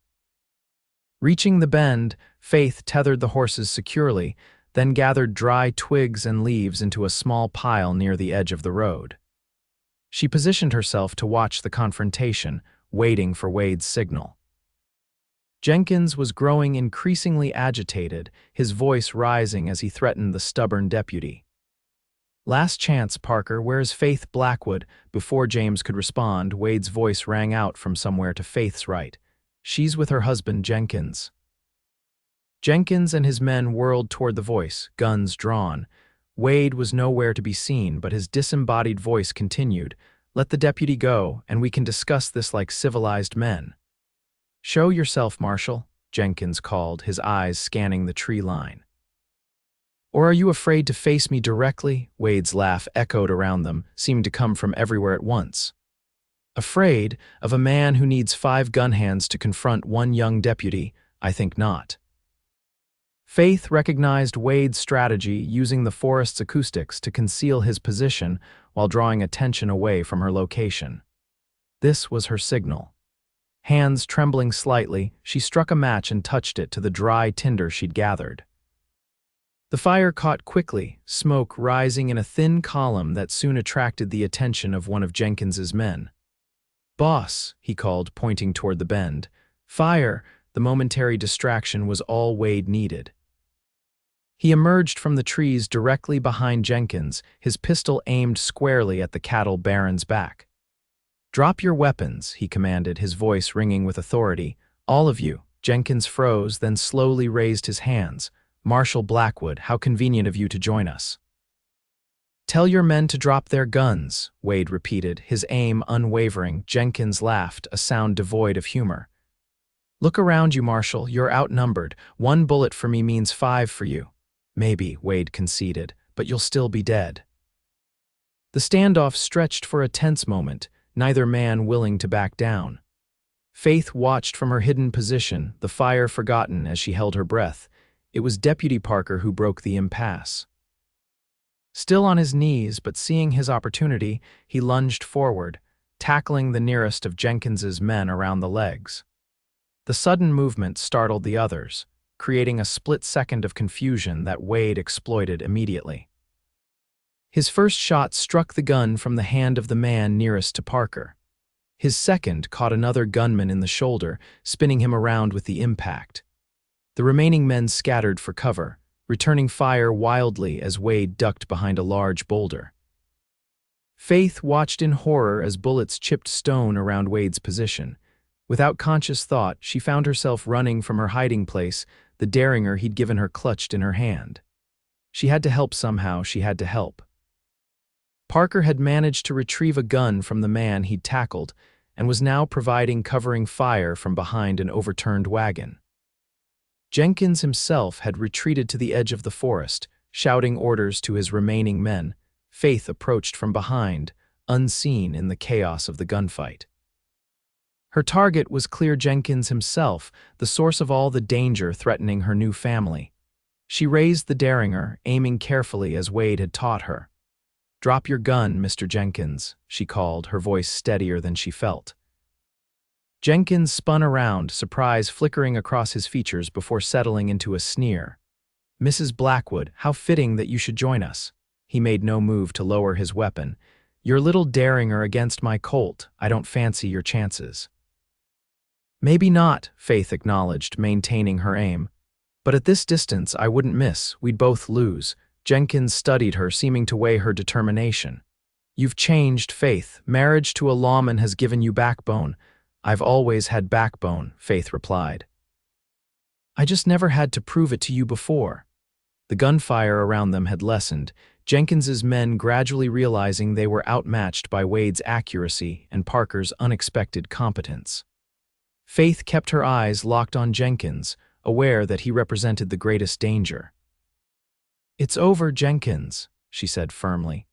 Reaching the bend, Faith tethered the horses securely, then gathered dry twigs and leaves into a small pile near the edge of the road. She positioned herself to watch the confrontation, waiting for Wade's signal. Jenkins was growing increasingly agitated, his voice rising as he threatened the stubborn deputy. "Last chance, Parker, where's Faith Blackwood?" Before James could respond, Wade's voice rang out from somewhere to Faith's right. "She's with her husband, Jenkins." Jenkins and his men whirled toward the voice, guns drawn. Wade was nowhere to be seen, but his disembodied voice continued. "Let the deputy go, and we can discuss this like civilized men." "Show yourself, Marshal," Jenkins called, his eyes scanning the tree line. "Or are you afraid to face me directly?" Wade's laugh echoed around them, seemed to come from everywhere at once. "Afraid of a man who needs 5 gun hands to confront one young deputy? I think not." Faith recognized Wade's strategy, using the forest's acoustics to conceal his position while drawing attention away from her location. This was her signal. Hands trembling slightly, she struck a match and touched it to the dry tinder she'd gathered. The fire caught quickly, smoke rising in a thin column that soon attracted the attention of one of Jenkins's men. "Boss," he called, pointing toward the bend. "Fire!" The momentary distraction was all Wade needed. He emerged from the trees directly behind Jenkins, his pistol aimed squarely at the cattle baron's back. "Drop your weapons," he commanded, his voice ringing with authority. "All of you." Jenkins froze, then slowly raised his hands. "Marshal Blackwood, how convenient of you to join us." "Tell your men to drop their guns," Wade repeated, his aim unwavering. Jenkins laughed, a sound devoid of humor. "Look around you, Marshal. You're outnumbered. 1 bullet for me means 5 for you." Maybe, Wade conceded, but you'll still be dead. The standoff stretched for a tense moment, neither man willing to back down. Faith watched from her hidden position, the fire forgotten as she held her breath. It was Deputy Parker who broke the impasse. Still on his knees, but seeing his opportunity, he lunged forward, tackling the nearest of Jenkins's men around the legs. The sudden movement startled the others, creating a split second of confusion that Wade exploited immediately. His first shot struck the gun from the hand of the man nearest to Parker. His second caught another gunman in the shoulder, spinning him around with the impact. The remaining men scattered for cover, returning fire wildly as Wade ducked behind a large boulder. Faith watched in horror as bullets chipped stone around Wade's position. Without conscious thought, she found herself running from her hiding place, the derringer he'd given her clutched in her hand. She had to help somehow, she had to help. Parker had managed to retrieve a gun from the man he'd tackled and was now providing covering fire from behind an overturned wagon. Jenkins himself had retreated to the edge of the forest, shouting orders to his remaining men. Faith approached from behind, unseen in the chaos of the gunfight. Her target was clear Jenkins himself, the source of all the danger threatening her new family. She raised the derringer, aiming carefully as Wade had taught her. "Drop your gun, Mr. Jenkins," she called, her voice steadier than she felt. Jenkins spun around, surprise flickering across his features before settling into a sneer. "Mrs. Blackwood, how fitting that you should join us." He made no move to lower his weapon. "Your little derringer against my Colt, I don't fancy your chances." "Maybe not," Faith acknowledged, maintaining her aim. "But at this distance, I wouldn't miss. We'd both lose." Jenkins studied her, seeming to weigh her determination. "You've changed, Faith. Marriage to a lawman has given you backbone." "I've always had backbone," Faith replied. "I just never had to prove it to you before." The gunfire around them had lessened, Jenkins's men gradually realizing they were outmatched by Wade's accuracy and Parker's unexpected competence. Faith kept her eyes locked on Jenkins, aware that he represented the greatest danger. "It's over, Jenkins," she said firmly.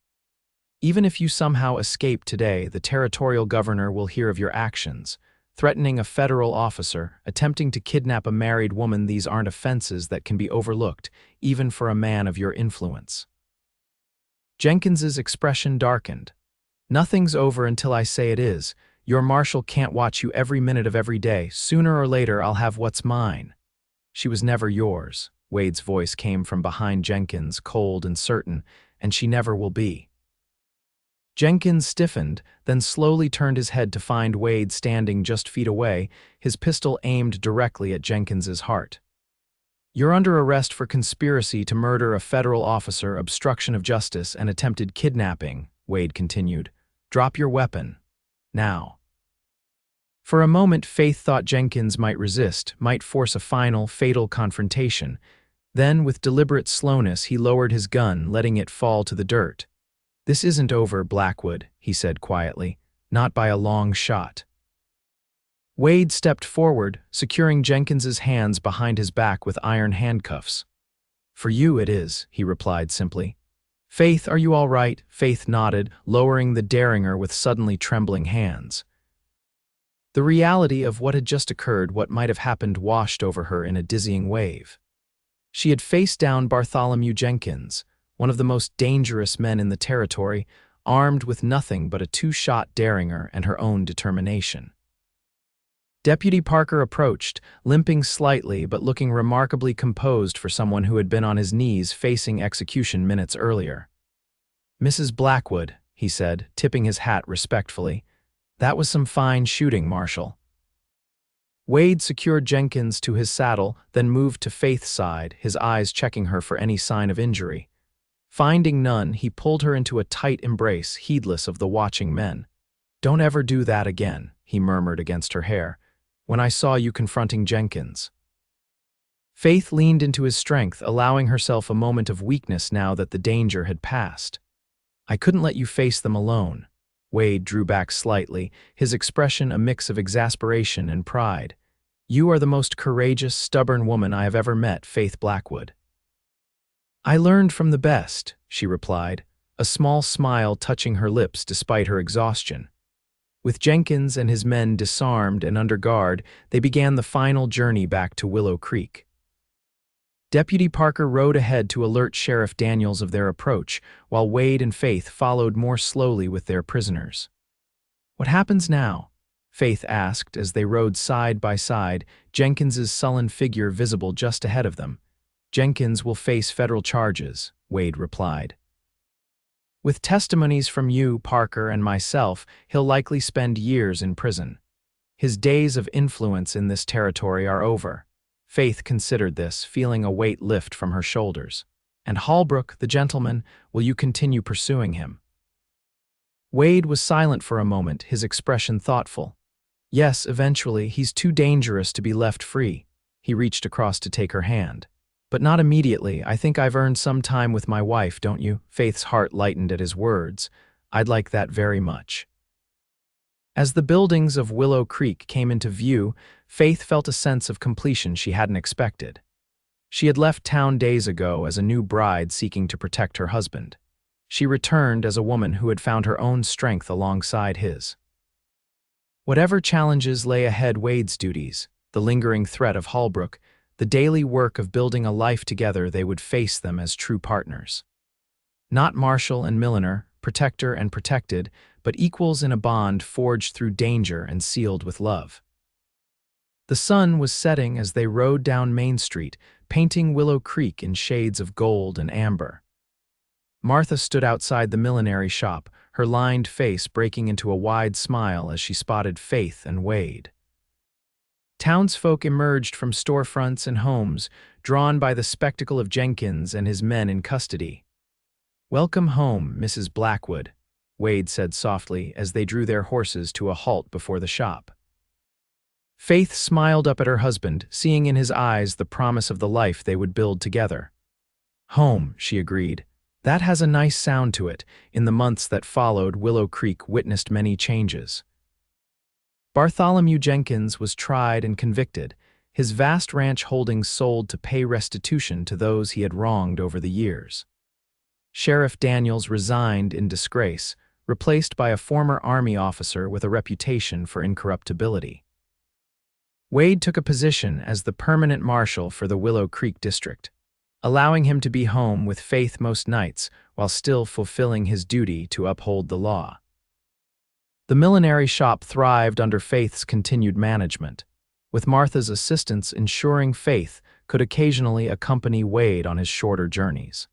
"Even if you somehow escape today, the territorial governor will hear of your actions. Threatening a federal officer, attempting to kidnap a married woman, these aren't offenses that can be overlooked, even for a man of your influence." Jenkins's expression darkened. "Nothing's over until I say it is. Your marshal can't watch you every minute of every day. Sooner or later, I'll have what's mine." "She was never yours." Wade's voice came from behind Jenkins, cold and certain, "and she never will be." Jenkins stiffened, then slowly turned his head to find Wade standing just feet away, his pistol aimed directly at Jenkins's heart. "You're under arrest for conspiracy to murder a federal officer, obstruction of justice, and attempted kidnapping," Wade continued. "Drop your weapon. Now." For a moment, Faith thought Jenkins might resist, might force a final, fatal confrontation. Then, with deliberate slowness, he lowered his gun, letting it fall to the dirt. "This isn't over, Blackwood," he said quietly. "Not by a long shot." Wade stepped forward, securing Jenkins's hands behind his back with iron handcuffs. "For you it is," he replied simply. "Faith, are you all right?" Faith nodded, lowering the derringer with suddenly trembling hands. The reality of what had just occurred, what might have happened, washed over her in a dizzying wave. She had faced down Bartholomew Jenkins, one of the most dangerous men in the territory, armed with nothing but a two-shot derringer and her own determination. Deputy Parker approached, limping slightly but looking remarkably composed for someone who had been on his knees facing execution minutes earlier. "Mrs. Blackwood," he said, tipping his hat respectfully. "That was some fine shooting, Marshal." Wade secured Jenkins to his saddle, then moved to Faith's side, his eyes checking her for any sign of injury. Finding none, he pulled her into a tight embrace, heedless of the watching men. "Don't ever do that again," he murmured against her hair. "When I saw you confronting Jenkins." Faith leaned into his strength, allowing herself a moment of weakness now that the danger had passed. "I couldn't let you face them alone." Wade drew back slightly, his expression a mix of exasperation and pride. "You are the most courageous, stubborn woman I have ever met, Faith Blackwood." "I learned from the best," she replied, a small smile touching her lips despite her exhaustion. With Jenkins and his men disarmed and under guard, they began the final journey back to Willow Creek. Deputy Parker rode ahead to alert Sheriff Daniels of their approach, while Wade and Faith followed more slowly with their prisoners. "What happens now?" Faith asked as they rode side by side, Jenkins's sullen figure visible just ahead of them. "Jenkins will face federal charges," Wade replied. "With testimonies from you, Parker, and myself, he'll likely spend years in prison. His days of influence in this territory are over." Faith considered this, feeling a weight lift from her shoulders. "And Holbrook, the gentleman, will you continue pursuing him?" Wade was silent for a moment, his expression thoughtful. "Yes, eventually. He's too dangerous to be left free." He reached across to take her hand. "But not immediately. I think I've earned some time with my wife, don't you?" Faith's heart lightened at his words. "I'd like that very much." As the buildings of Willow Creek came into view, Faith felt a sense of completion she hadn't expected. She had left town days ago as a new bride seeking to protect her husband. She returned as a woman who had found her own strength alongside his. Whatever challenges lay ahead, Wade's duties, the lingering threat of Holbrook, the daily work of building a life together, they would face them as true partners. Not Marshal and milliner, protector and protected, but equals in a bond forged through danger and sealed with love. The sun was setting as they rode down Main Street, painting Willow Creek in shades of gold and amber. Martha stood outside the millinery shop, her lined face breaking into a wide smile as she spotted Faith and Wade. Townsfolk emerged from storefronts and homes, drawn by the spectacle of Jenkins and his men in custody. "Welcome home, Mrs. Blackwood," Wade said softly as they drew their horses to a halt before the shop. Faith smiled up at her husband, seeing in his eyes the promise of the life they would build together. "Home," she agreed. "That has a nice sound to it." In the months that followed, Willow Creek witnessed many changes. Bartholomew Jenkins was tried and convicted, his vast ranch holdings sold to pay restitution to those he had wronged over the years. Sheriff Daniels resigned in disgrace, replaced by a former Army officer with a reputation for incorruptibility. Wade took a position as the permanent marshal for the Willow Creek district, allowing him to be home with Faith most nights while still fulfilling his duty to uphold the law. The millinery shop thrived under Faith's continued management, with Martha's assistance ensuring Faith could occasionally accompany Wade on his shorter journeys.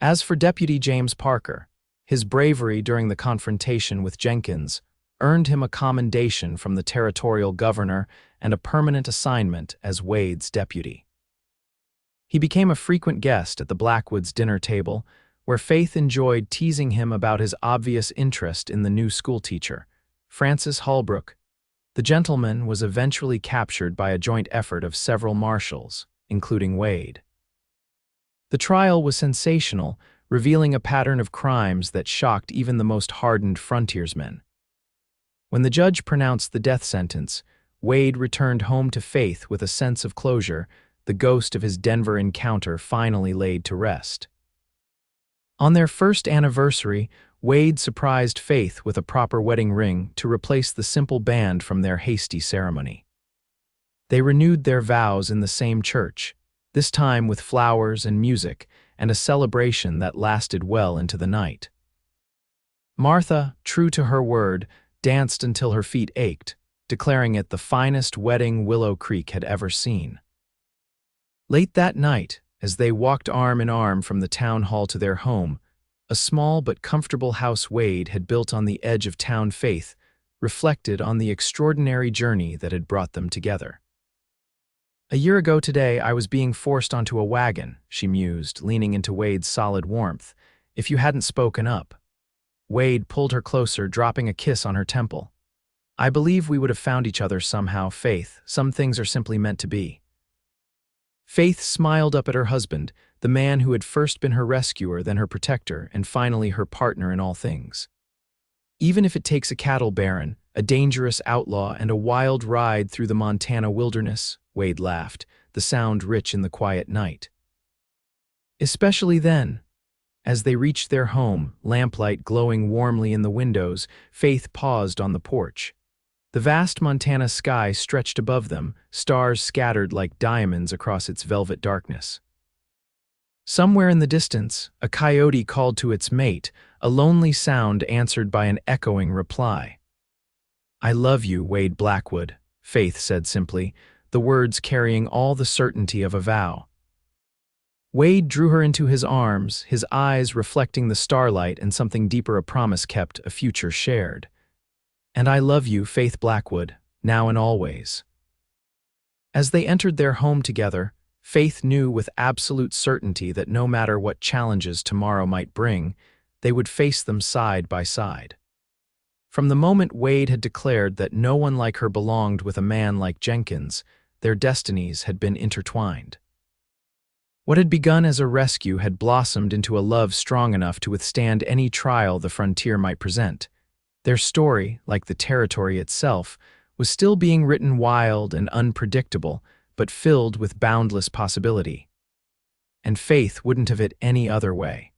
As for Deputy James Parker, his bravery during the confrontation with Jenkins earned him a commendation from the territorial governor and a permanent assignment as Wade's deputy. He became a frequent guest at the Blackwoods' dinner table, where Faith enjoyed teasing him about his obvious interest in the new schoolteacher, Francis Holbrook. The gentleman was eventually captured by a joint effort of several marshals, including Wade. The trial was sensational, revealing a pattern of crimes that shocked even the most hardened frontiersmen. When the judge pronounced the death sentence, Wade returned home to Faith with a sense of closure, the ghost of his Denver encounter finally laid to rest. On their first anniversary, Wade surprised Faith with a proper wedding ring to replace the simple band from their hasty ceremony. They renewed their vows in the same church, this time with flowers and music, and a celebration that lasted well into the night. Martha, true to her word, danced until her feet ached, declaring it the finest wedding Willow Creek had ever seen. Late that night, as they walked arm in arm from the town hall to their home, a small but comfortable house Wade had built on the edge of town, Faith reflected on the extraordinary journey that had brought them together. "A year ago today, I was being forced onto a wagon," she mused, leaning into Wade's solid warmth. "If you hadn't spoken up." Wade pulled her closer, dropping a kiss on her temple. "I believe we would have found each other somehow, Faith. Some things are simply meant to be." Faith smiled up at her husband, the man who had first been her rescuer, then her protector, and finally her partner in all things. "Even if it takes a cattle baron, a dangerous outlaw, and a wild ride through the Montana wilderness," Wade laughed, the sound rich in the quiet night. Especially then. As they reached their home, lamplight glowing warmly in the windows, Faith paused on the porch. The vast Montana sky stretched above them, stars scattered like diamonds across its velvet darkness. Somewhere in the distance, a coyote called to its mate, a lonely sound answered by an echoing reply. "I love you, Wade Blackwood," Faith said simply, the words carrying all the certainty of a vow. Wade drew her into his arms, his eyes reflecting the starlight and something deeper, a promise kept, a future shared. "And I love you, Faith Blackwood, now and always." As they entered their home together, Faith knew with absolute certainty that no matter what challenges tomorrow might bring, they would face them side by side. From the moment Wade had declared that no one like her belonged with a man like Jenkins, their destinies had been intertwined. What had begun as a rescue had blossomed into a love strong enough to withstand any trial the frontier might present. Their story, like the territory itself, was still being written wild and unpredictable, but filled with boundless possibility. And Faith wouldn't have it any other way.